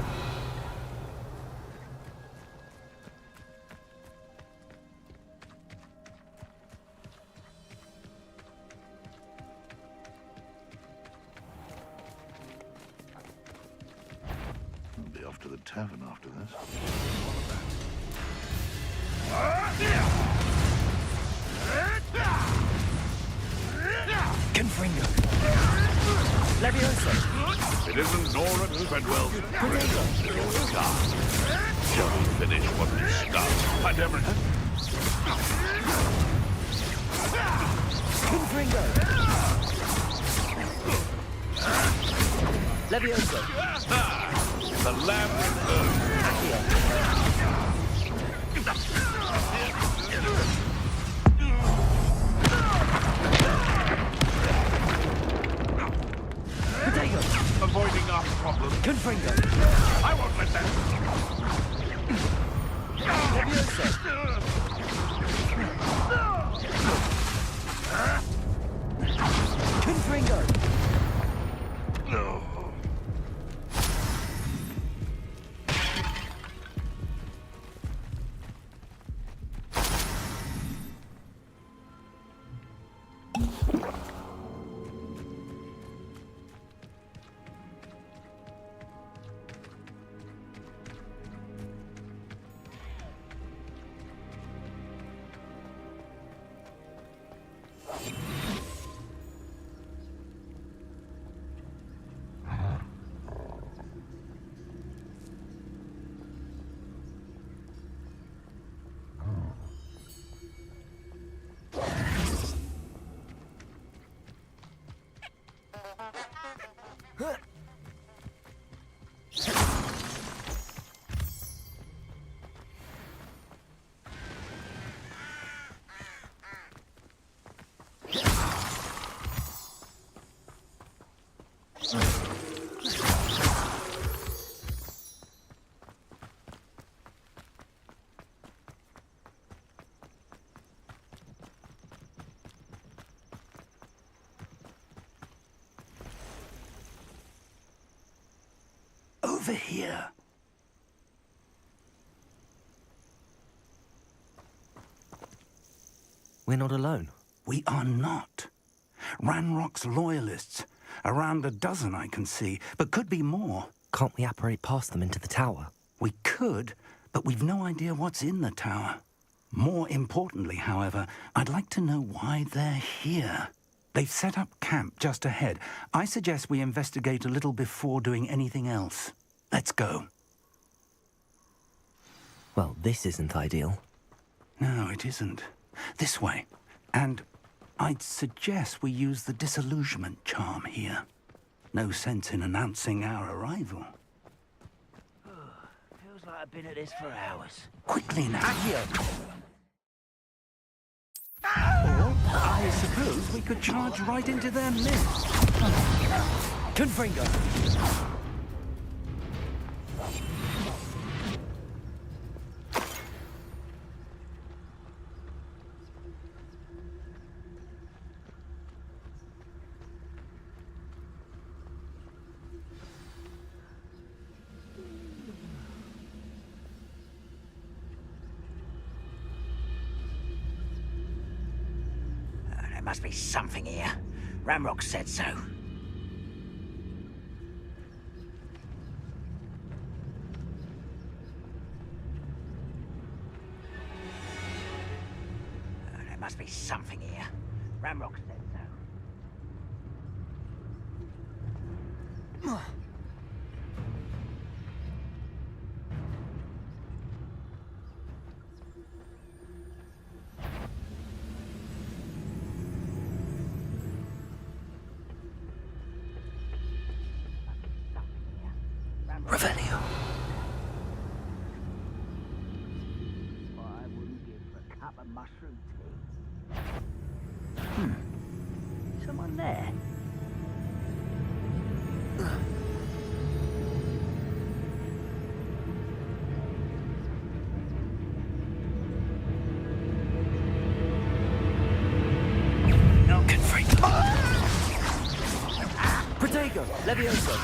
I'll be off to the tavern after this. Confringo. Levioso. It isn't Nora Treadwell's precious little car. Shall we finish what we started? I never... Confringo. Levioso. The lamb returns. Potato. Avoiding our problem. Confringo. I won't let that. Levioso. Confringo. No. Over here. We're not alone. We are not. Ranrock's loyalists. Around a dozen I can see, but could be more. Can't we apparate past them into the tower? We could, but we've no idea what's in the tower. More importantly, however, I'd like to know why they're here. They've set up camp just ahead. I suggest we investigate a little before doing anything else. Let's go. Well, this isn't ideal. No, it isn't. This way. And I'd suggest we use the disillusionment charm here. No sense in announcing our arrival. Feels like I've been at this for hours. Quickly now. Accio. Or, I suppose we could charge right into their midst. Confringo. There must be something here. Ramrock said so. There must be something here. Ramrock said so. Revelio. I wouldn't give a cup of mushroom tea. Someone there? No, Confringo. Protego. Levioso.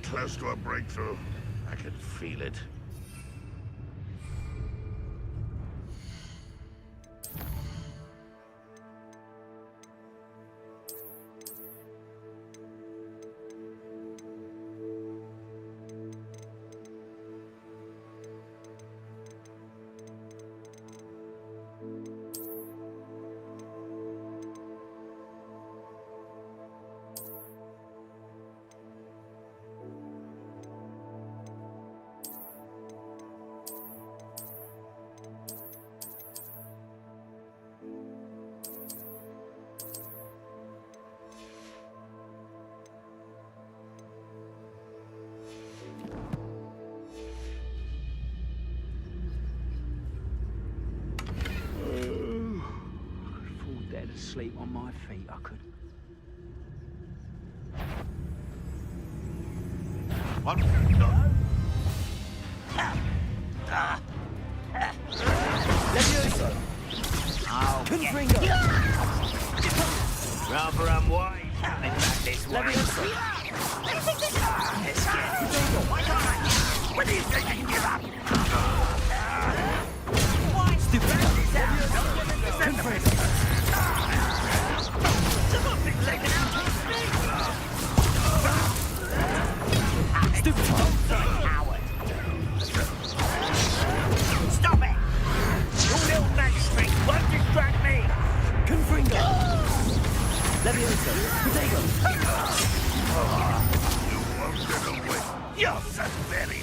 close to a breakthrough. I can feel it. Sleep on my feet, I could. What? Levioso! Oh, Confringo! Rather unwise coming back this way. Levioso! Let's get it. Why can't I? When do you think I can give up? Stupid! Confringo! Stupid! Stop it! Your little magistrate won't distract me! Confringo! Levioso! Protego! You won't get away. You're so very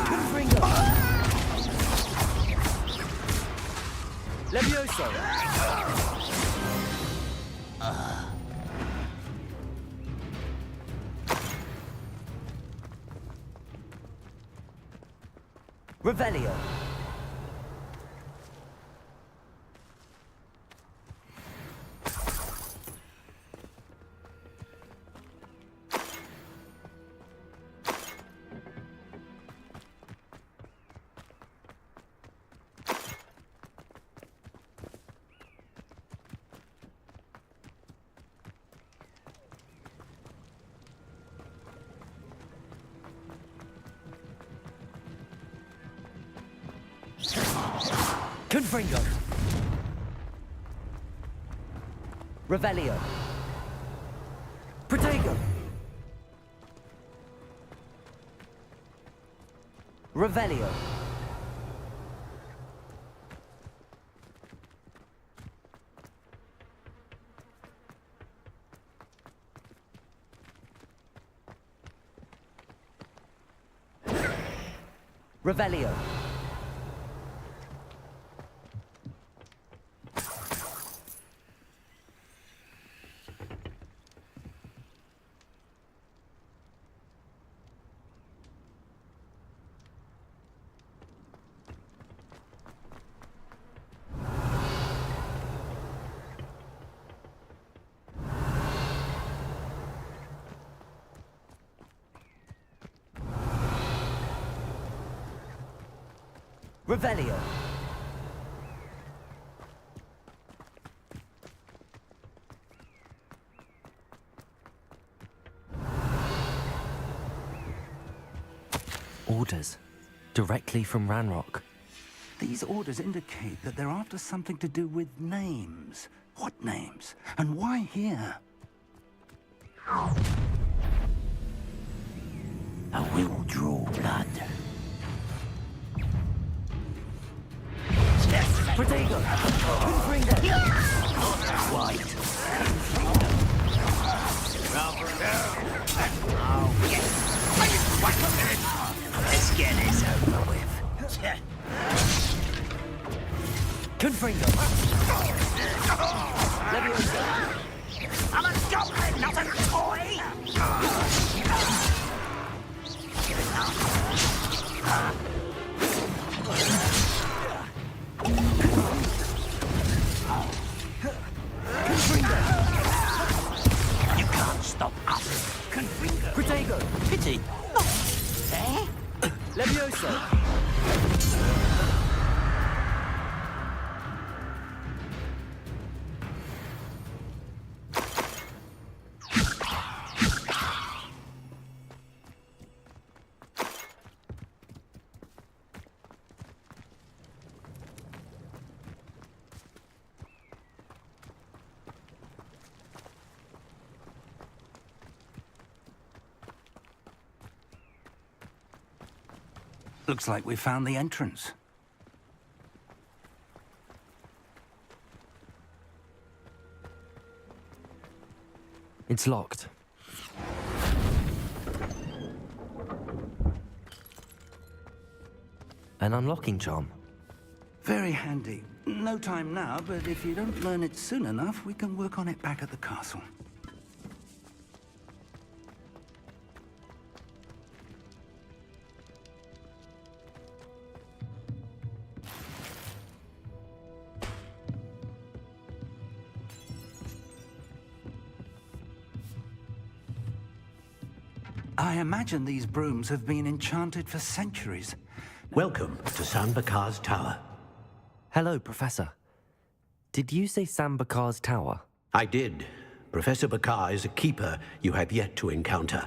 Confringo! Levioso! Revelio! Confringo! Revelio! Protego! Revelio! Revelio! Revelio! Orders. Directly from Ranrock. These orders indicate that they're after something to do with names. What names? And why here? I will draw blood. Protego! Confringo! White. Oh, yes. Let's get this over with. Confringo! Levioso! I'm a goblin, not a toy! You can't stop us. Confringo. Protego! Pity. Levioso! Looks like we found the entrance. It's locked. An unlocking charm. Very handy. No time now, but if you don't learn it soon enough, we can work on it back at the castle. I imagine these brooms have been enchanted for centuries. Welcome to San Bakar's Tower. Hello, Professor. Did you say San Bakar's Tower? I did. Professor Bakar is a keeper you have yet to encounter.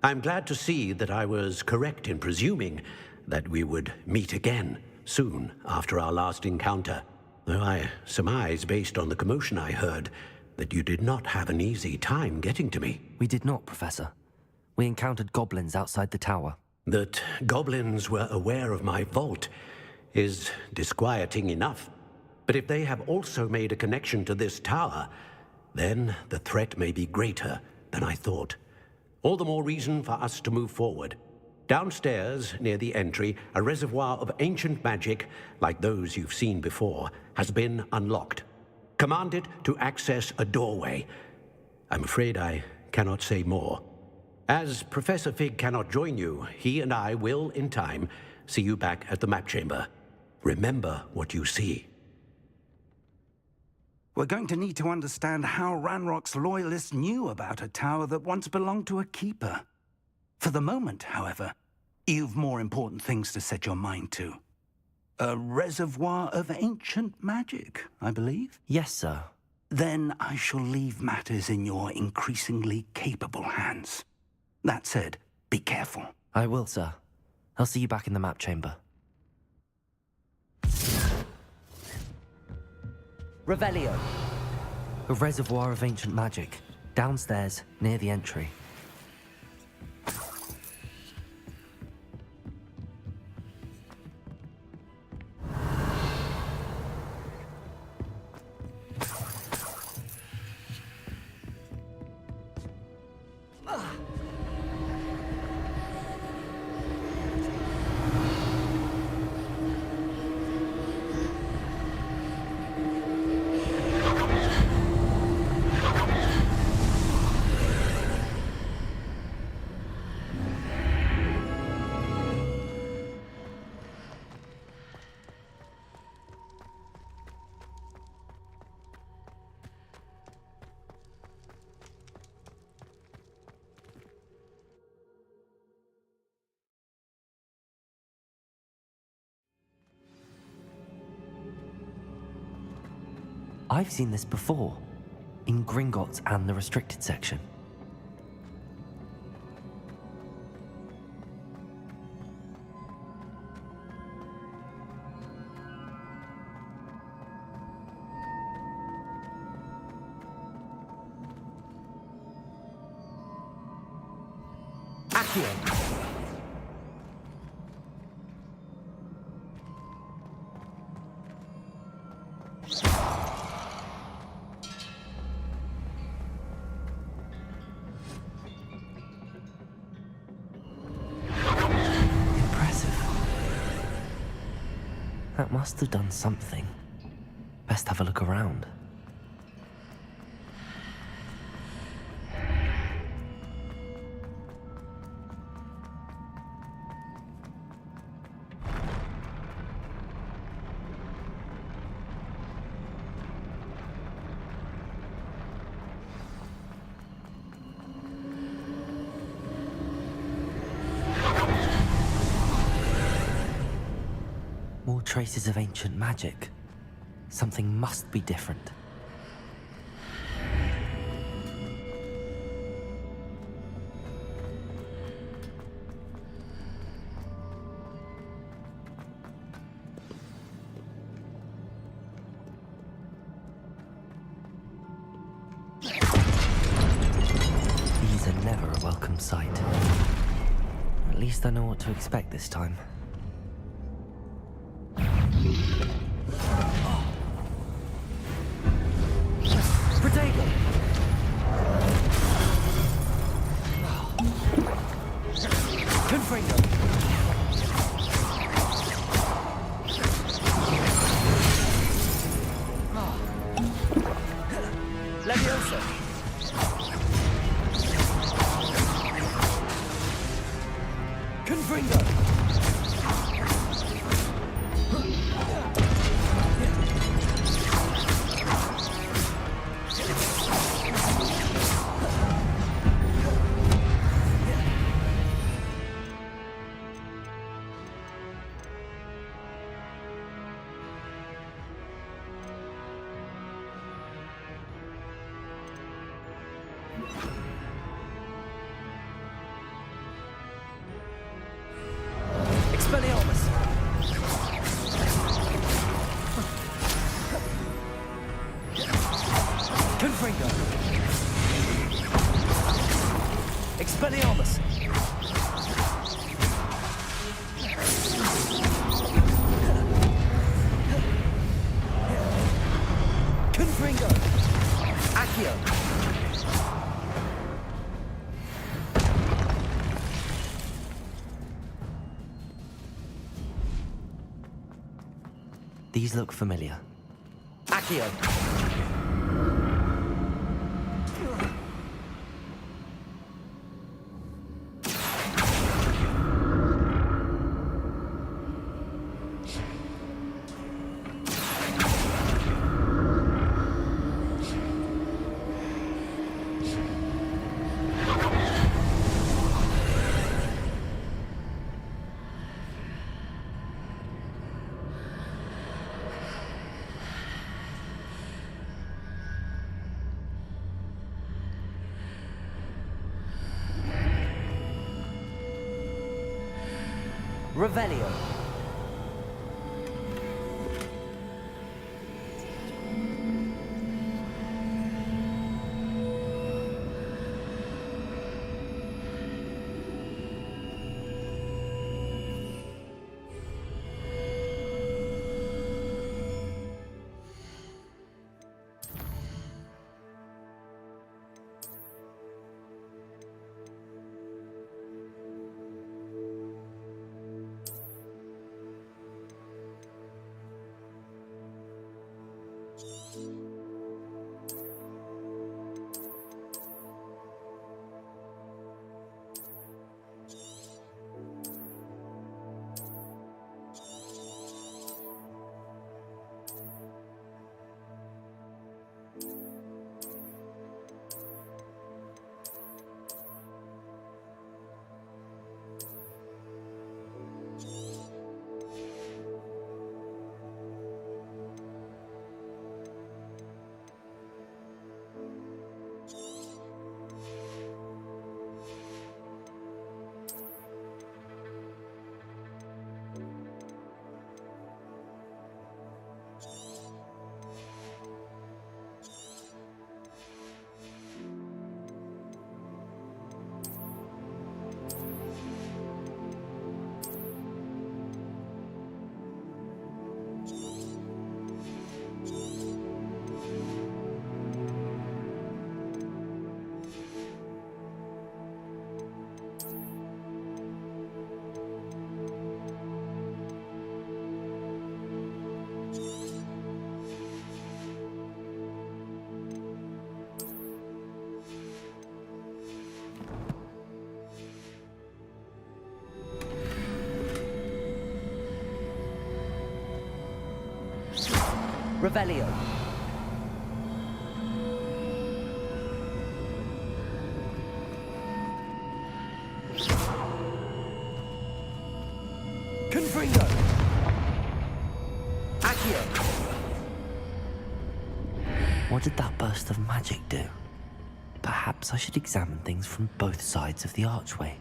I'm glad to see that I was correct in presuming that we would meet again soon after our last encounter. Though I surmise, based on the commotion I heard, that you did not have an easy time getting to me. We did not, Professor. We encountered goblins outside the tower. That goblins were aware of my vault is disquieting enough. But if they have also made a connection to this tower, then the threat may be greater than I thought. All the more reason for us to move forward. Downstairs, near the entry, a reservoir of ancient magic, like those you've seen before, has been unlocked. Command it to access a doorway. I'm afraid I cannot say more. As Professor Fig cannot join you, he and I will, in time, see you back at the map chamber. Remember what you see. We're going to need to understand how Ranrock's loyalists knew about a tower that once belonged to a keeper. For the moment, however, you've more important things to set your mind to. A reservoir of ancient magic, I believe? Yes, sir. Then I shall leave matters in your increasingly capable hands. That said, be careful. I will, sir. I'll see you back in the map chamber. Revelio. A reservoir of ancient magic. Downstairs, near the entry. I've seen this before, in Gringotts and the restricted section. Accio. That must have done something. Best have a look around. More traces of ancient magic. Something must be different. These are never a welcome sight. At least I know what to expect this time. Confringo. Leviosa. Confringo. Expelliarmus. Confringo. Expelliarmus. Confringo. Accio. These look familiar. Accio. Revelio. Revelio. Confringo. Accio. What did that burst of magic do? Perhaps I should examine things from both sides of the archway.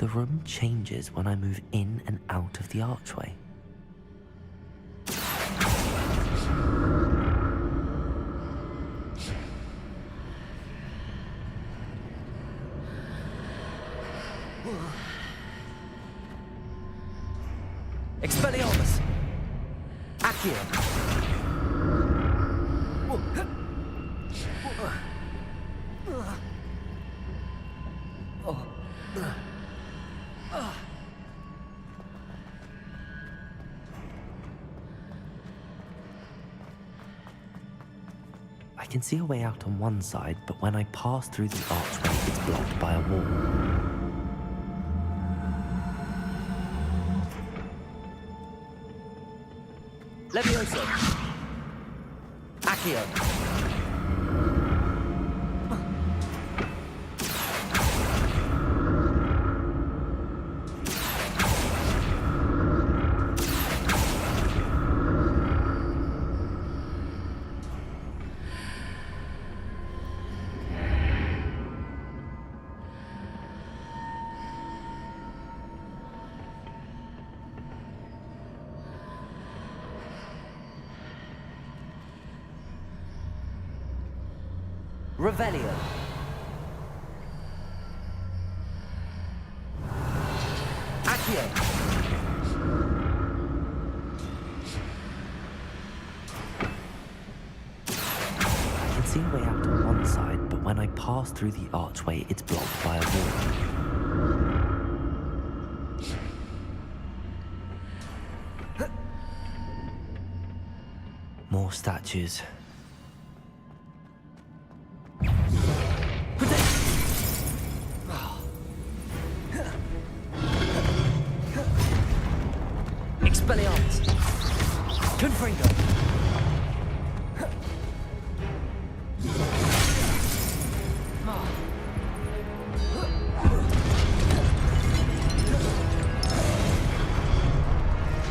The room changes when I move in and out of the archway. Expelliarmus! Accio! I can see a way out on one side, but when I pass through the archway, it's blocked by a wall. Levioso! Accio! Revelio. Accio. I can see a way out on one side, but when I pass through the archway, it's blocked by a wall. More statues. Expelliarmus! Confringo!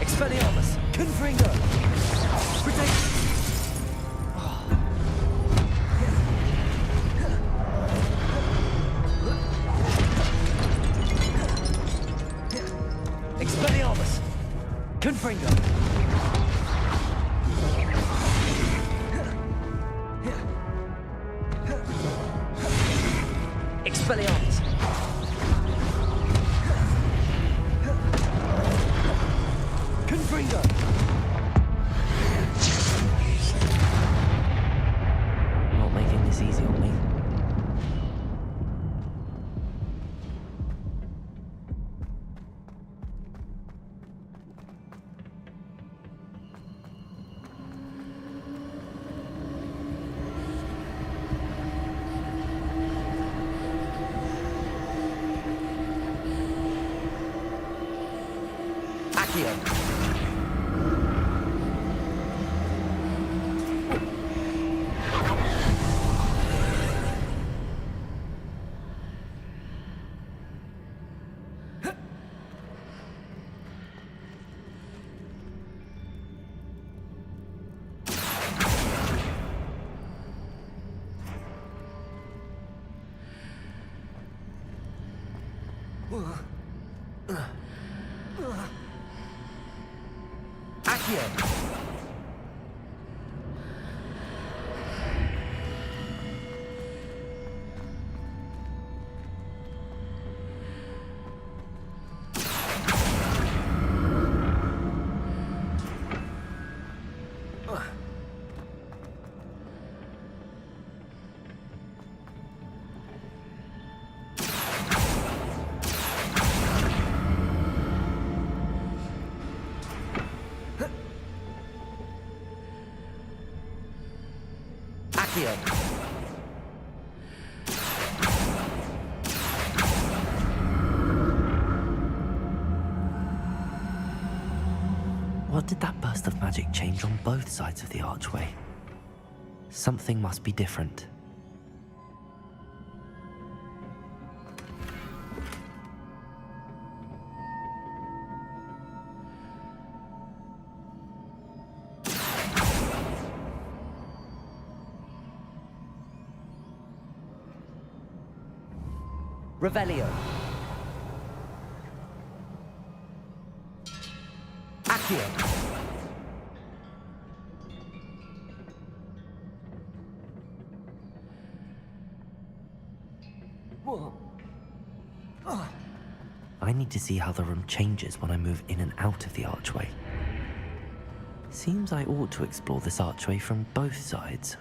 Expelliarmus! Confringo! Protect! Expelliarmus! Confringo! Expelliarmus! Confringo! Not making this easy on me. Accio! Accio! Accio! What did that burst of magic change on both sides of the archway? Something must be different. Revelio. Accio. I need to see how the room changes when I move in and out of the archway. Seems I ought to explore this archway from both sides.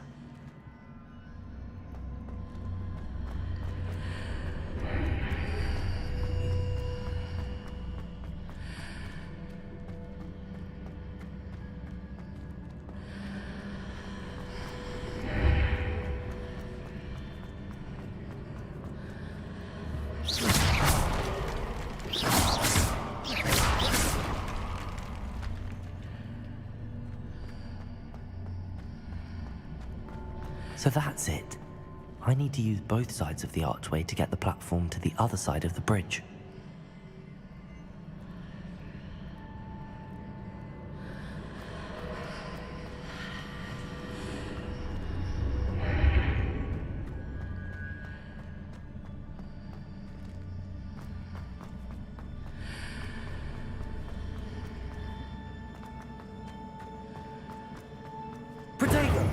So that's it. I need to use both sides of the archway to get the platform to the other side of the bridge. Protego!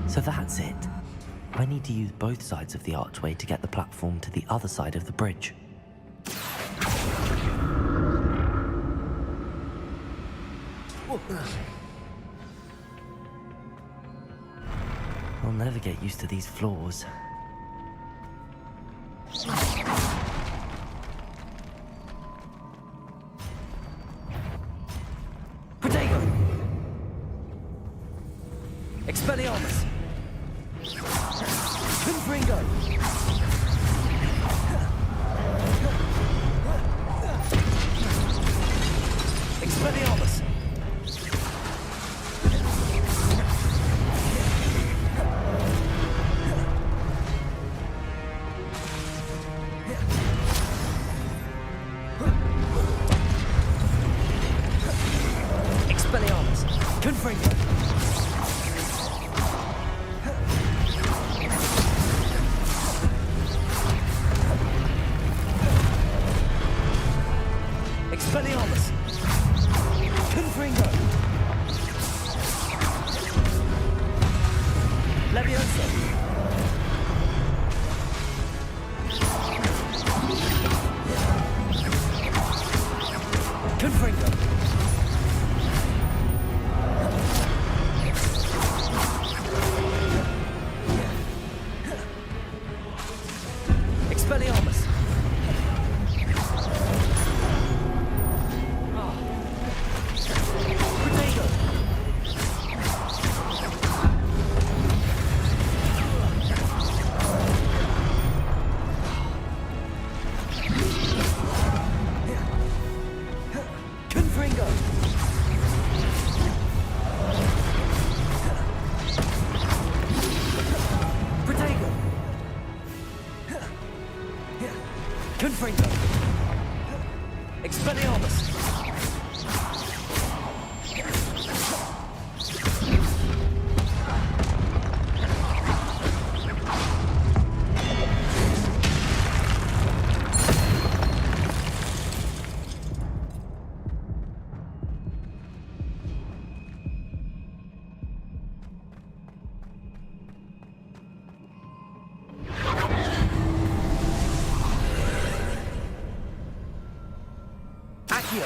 So that's it. I need to use both sides of the archway to get the platform to the other side of the bridge. I'll never get used to these floors. Protego! Expelliarmus! Confringo! Expelliarmus! Expelliarmus! Confringo! Expelliarmus! Confringo! Leviosa! Confringo! Expelliarmus! Protego! Confringo! Protego! Confringo! Expelliarmus! Accio!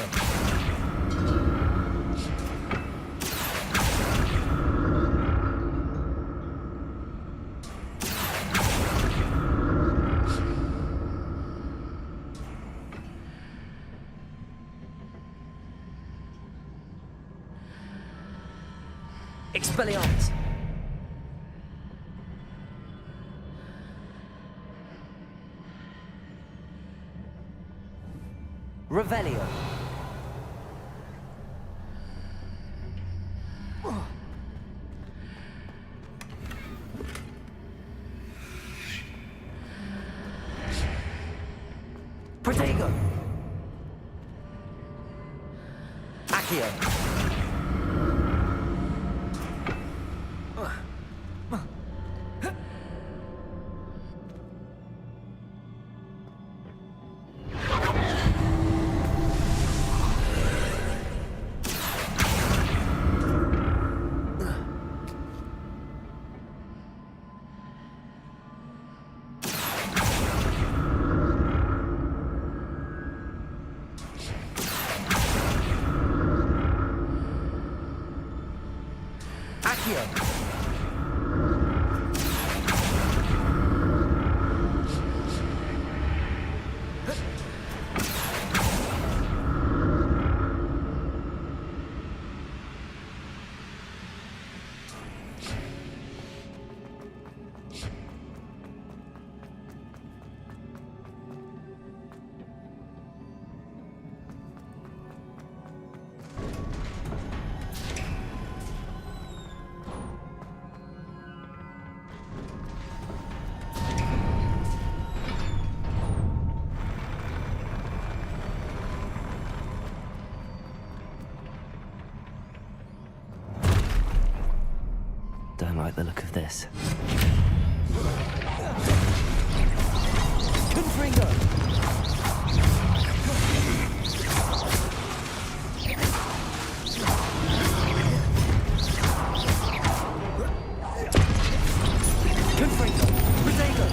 Expelliarmus! Revelio! Protego! Accio! like the look of this. Confringo! Confringo! Protego!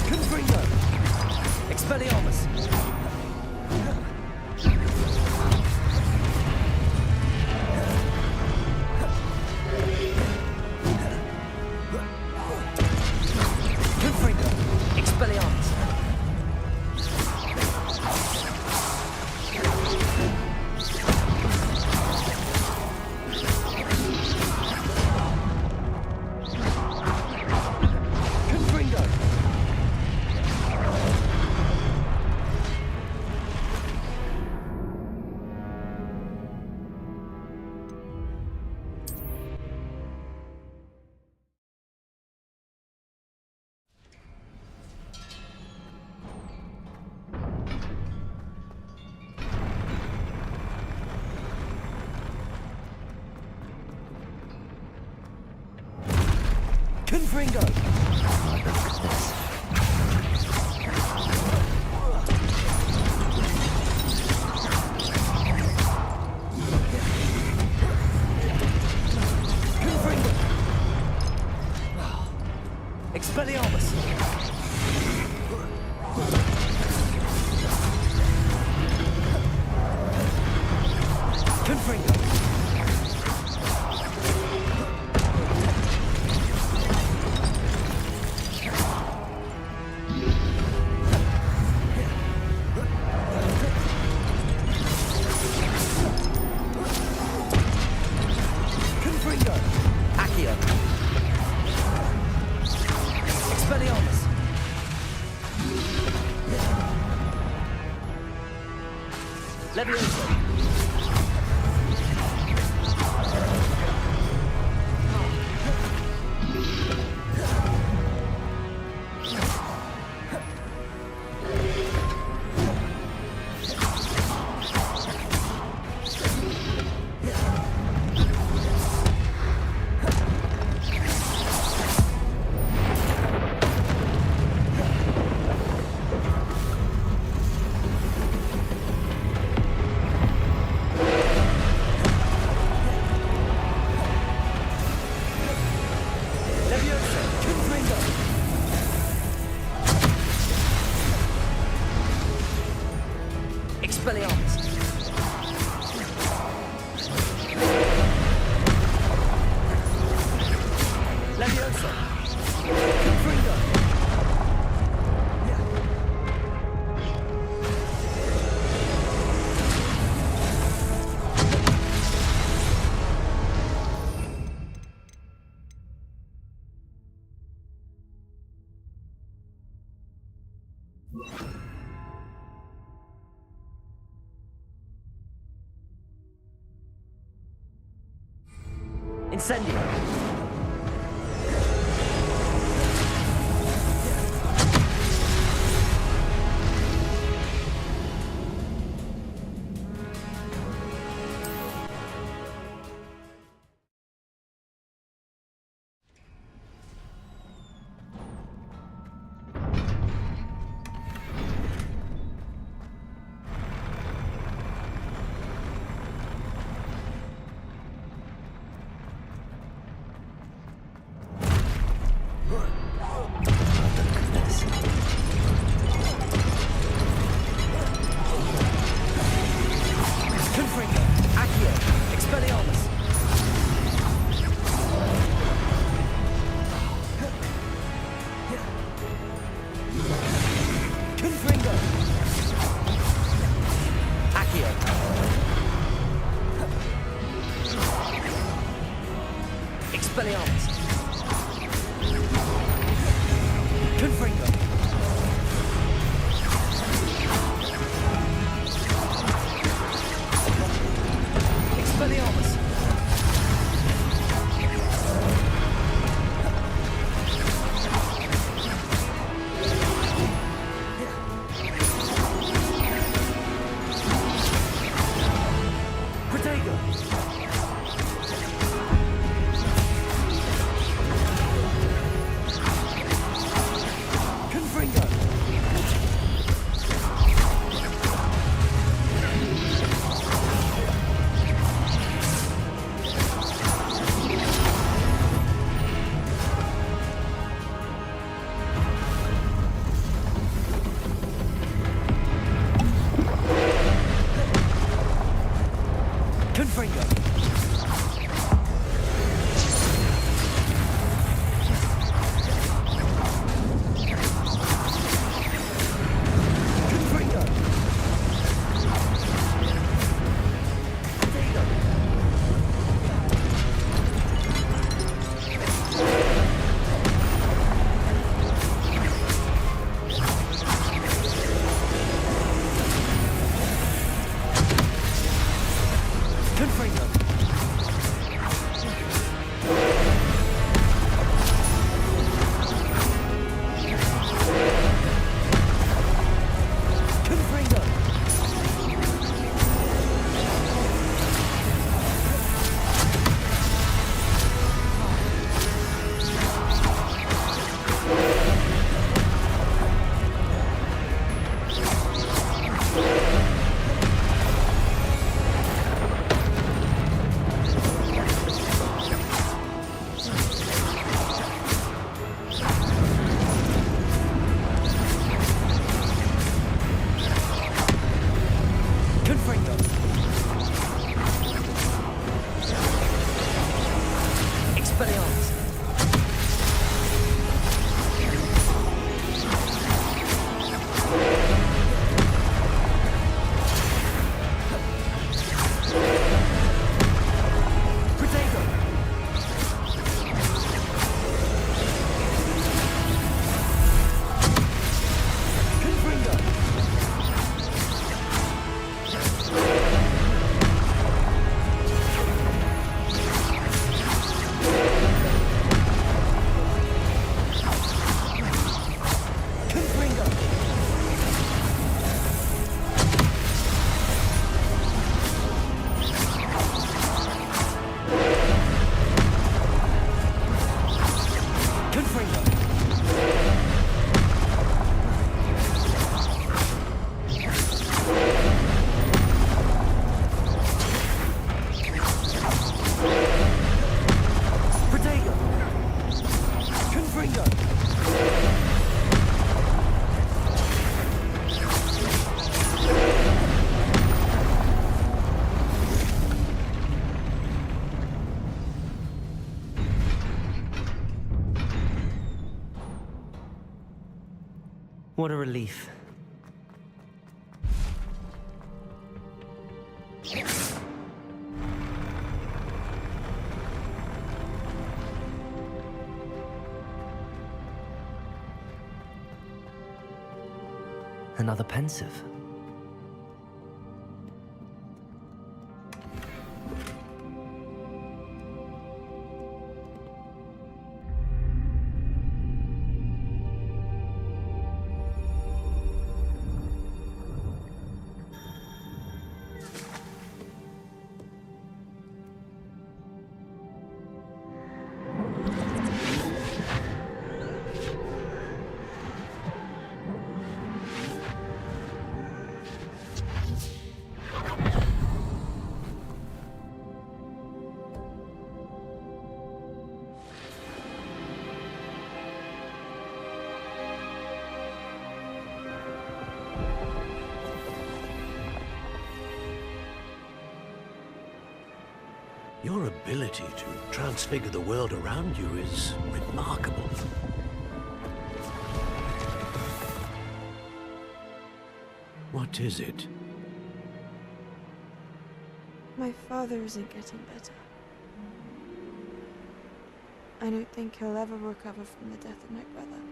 Confringo! Expelliarmus! Confringo! Expelliarmus! Confringo! Confringo! Confringo! Expelliarmus! Confringo! Confringo! Accio! Expelliarmus! Levioso! Levioso! Confringo! Expelliarmus! Levioso! Confringo! Incendio! Protego! Confringo! Confringo! Confringo! Protego! Confringo! Confringo! Confringo! Expelliarmus! Protego! Confringo! Confringo! Confringo! Protego! Confringo! What a relief. Another pensive. Your ability to transfigure the world around you is remarkable. What is it? My father isn't getting better. I don't think he'll ever recover from the death of my brother.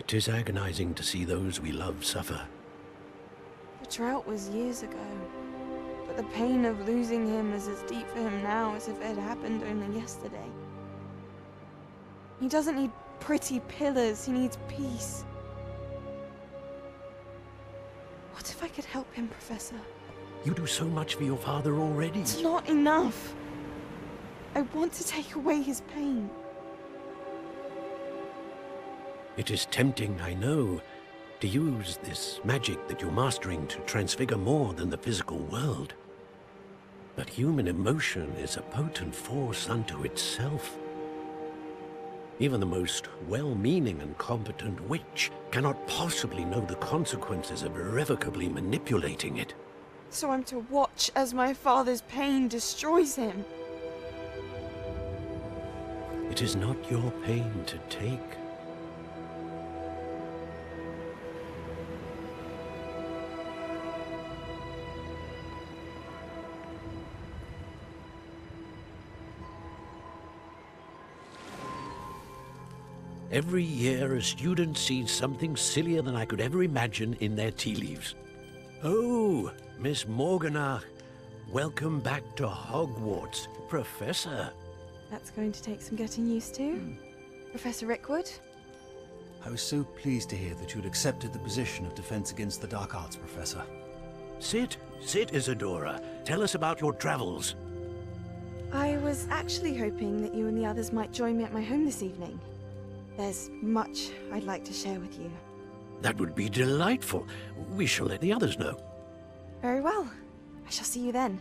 It is agonizing to see those we love suffer. The drought was years ago, but the pain of losing him is as deep for him now as if it had happened only yesterday. He doesn't need pretty pillars, he needs peace. What if I could help him, Professor? You do so much for your father already. It's not enough. I want to take away his pain. It is tempting, I know, to use this magic that you're mastering to transfigure more than the physical world. But human emotion is a potent force unto itself. Even the most well-meaning and competent witch cannot possibly know the consequences of irrevocably manipulating it. So I'm to watch as my father's pain destroys him. It is not your pain to take. Every year, a student sees something sillier than I could ever imagine in their tea leaves. Oh, Miss Morganach, welcome back to Hogwarts, Professor. That's going to take some getting used to. Professor Rickwood? I was so pleased to hear that you'd accepted the position of Defense Against the Dark Arts, Professor. Sit, Isadora. Tell us about your travels. I was actually hoping that you and the others might join me at my home this evening. There's much I'd like to share with you. That would be delightful. We shall let the others know. Very well. I shall see you then.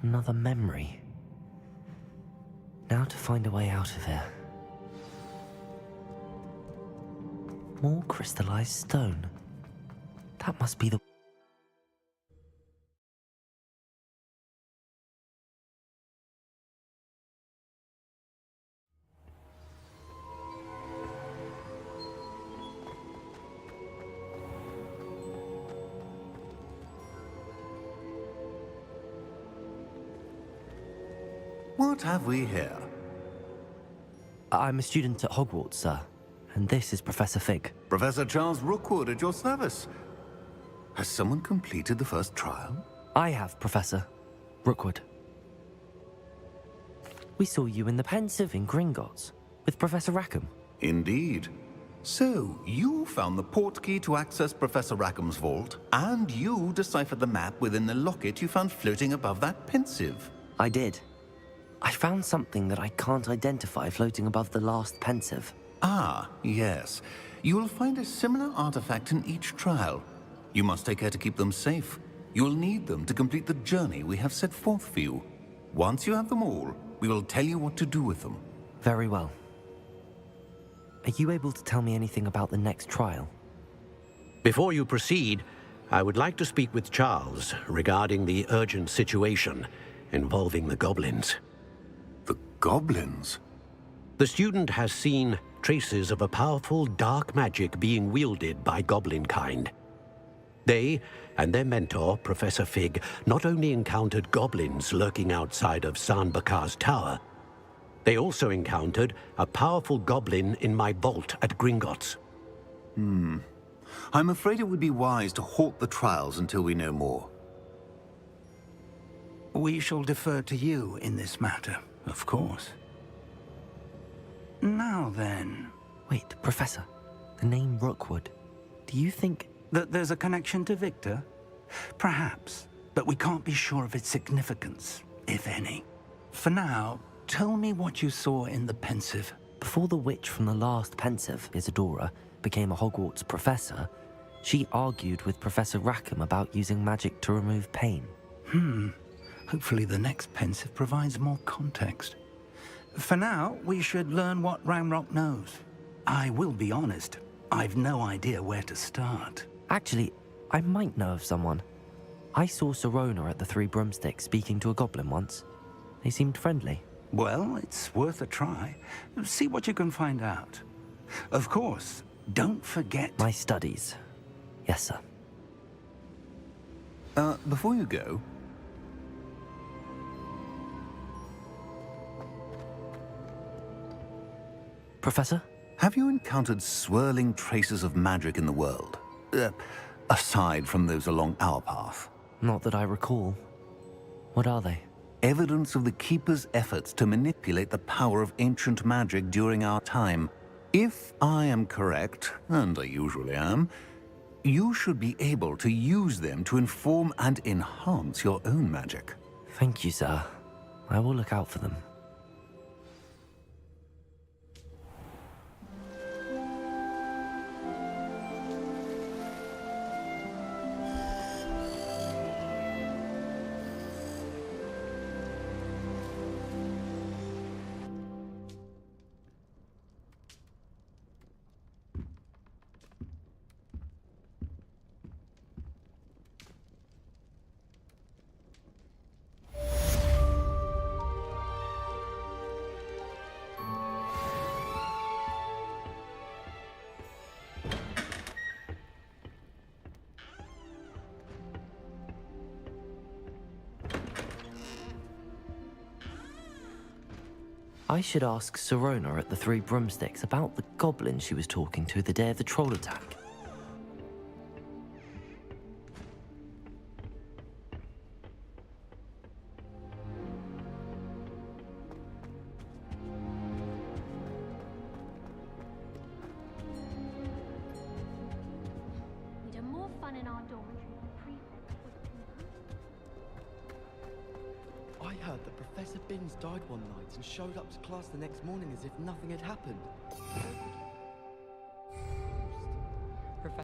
Another memory. Now to find a way out of here. More crystallized stone. That must be the... What have we here? I'm a student at Hogwarts, sir. And this is Professor Fig. Professor Charles Rookwood at your service. Has someone completed the first trial? I have, Professor Rookwood. We saw you in the Pensive in Gringotts with Professor Rackham. Indeed. So, you found the portkey to access Professor Rackham's vault, and you deciphered the map within the locket you found floating above that Pensive. I did. I found something that I can't identify floating above the last Pensive. Ah, yes. You will find a similar artifact in each trial. You must take care to keep them safe. You will need them to complete the journey we have set forth for you. Once you have them all, we will tell you what to do with them. Very well. Are you able to tell me anything about the next trial? Before you proceed, I would like to speak with Charles regarding the urgent situation involving the goblins. The goblins? The student has seen traces of a powerful dark magic being wielded by goblin kind. They and their mentor, Professor Fig, not only encountered goblins lurking outside of San Bakar's tower, they also encountered a powerful goblin in my vault at Gringotts. I'm afraid it would be wise to halt the trials until we know more. We shall defer to you in this matter, of course. Now then... Wait, Professor. The name Rookwood. Do you think... that there's a connection to Victor? Perhaps, but we can't be sure of its significance, if any. For now, tell me what you saw in the Pensive. Before the witch from the last Pensive, Isadora, became a Hogwarts professor, she argued with Professor Rackham about using magic to remove pain. Hopefully the next Pensive provides more context. For now, we should learn what Ramrock knows. I will be honest, I've no idea where to start. Actually, I might know of someone. I saw Serona at the Three Broomsticks speaking to a goblin once. They seemed friendly. Well, it's worth a try. See what you can find out. Of course, don't forget... my studies. Yes, sir. Before you go... Professor? Have you encountered swirling traces of magic in the world? Aside from those along our path? Not that I recall. What are they? evidence of the Keeper's efforts to manipulate the power of ancient magic during our time. If I am correct, and I usually am, you should be able to use them to inform and enhance your own magic. Thank you, sir. I will look out for them. I should ask Sirona at the Three Broomsticks about the goblin she was talking to the day of the troll attack. We'd have more fun in our dormitory than prefect would. I heard that Professor Binns died one night and showed up to class the next morning as if nothing had happened.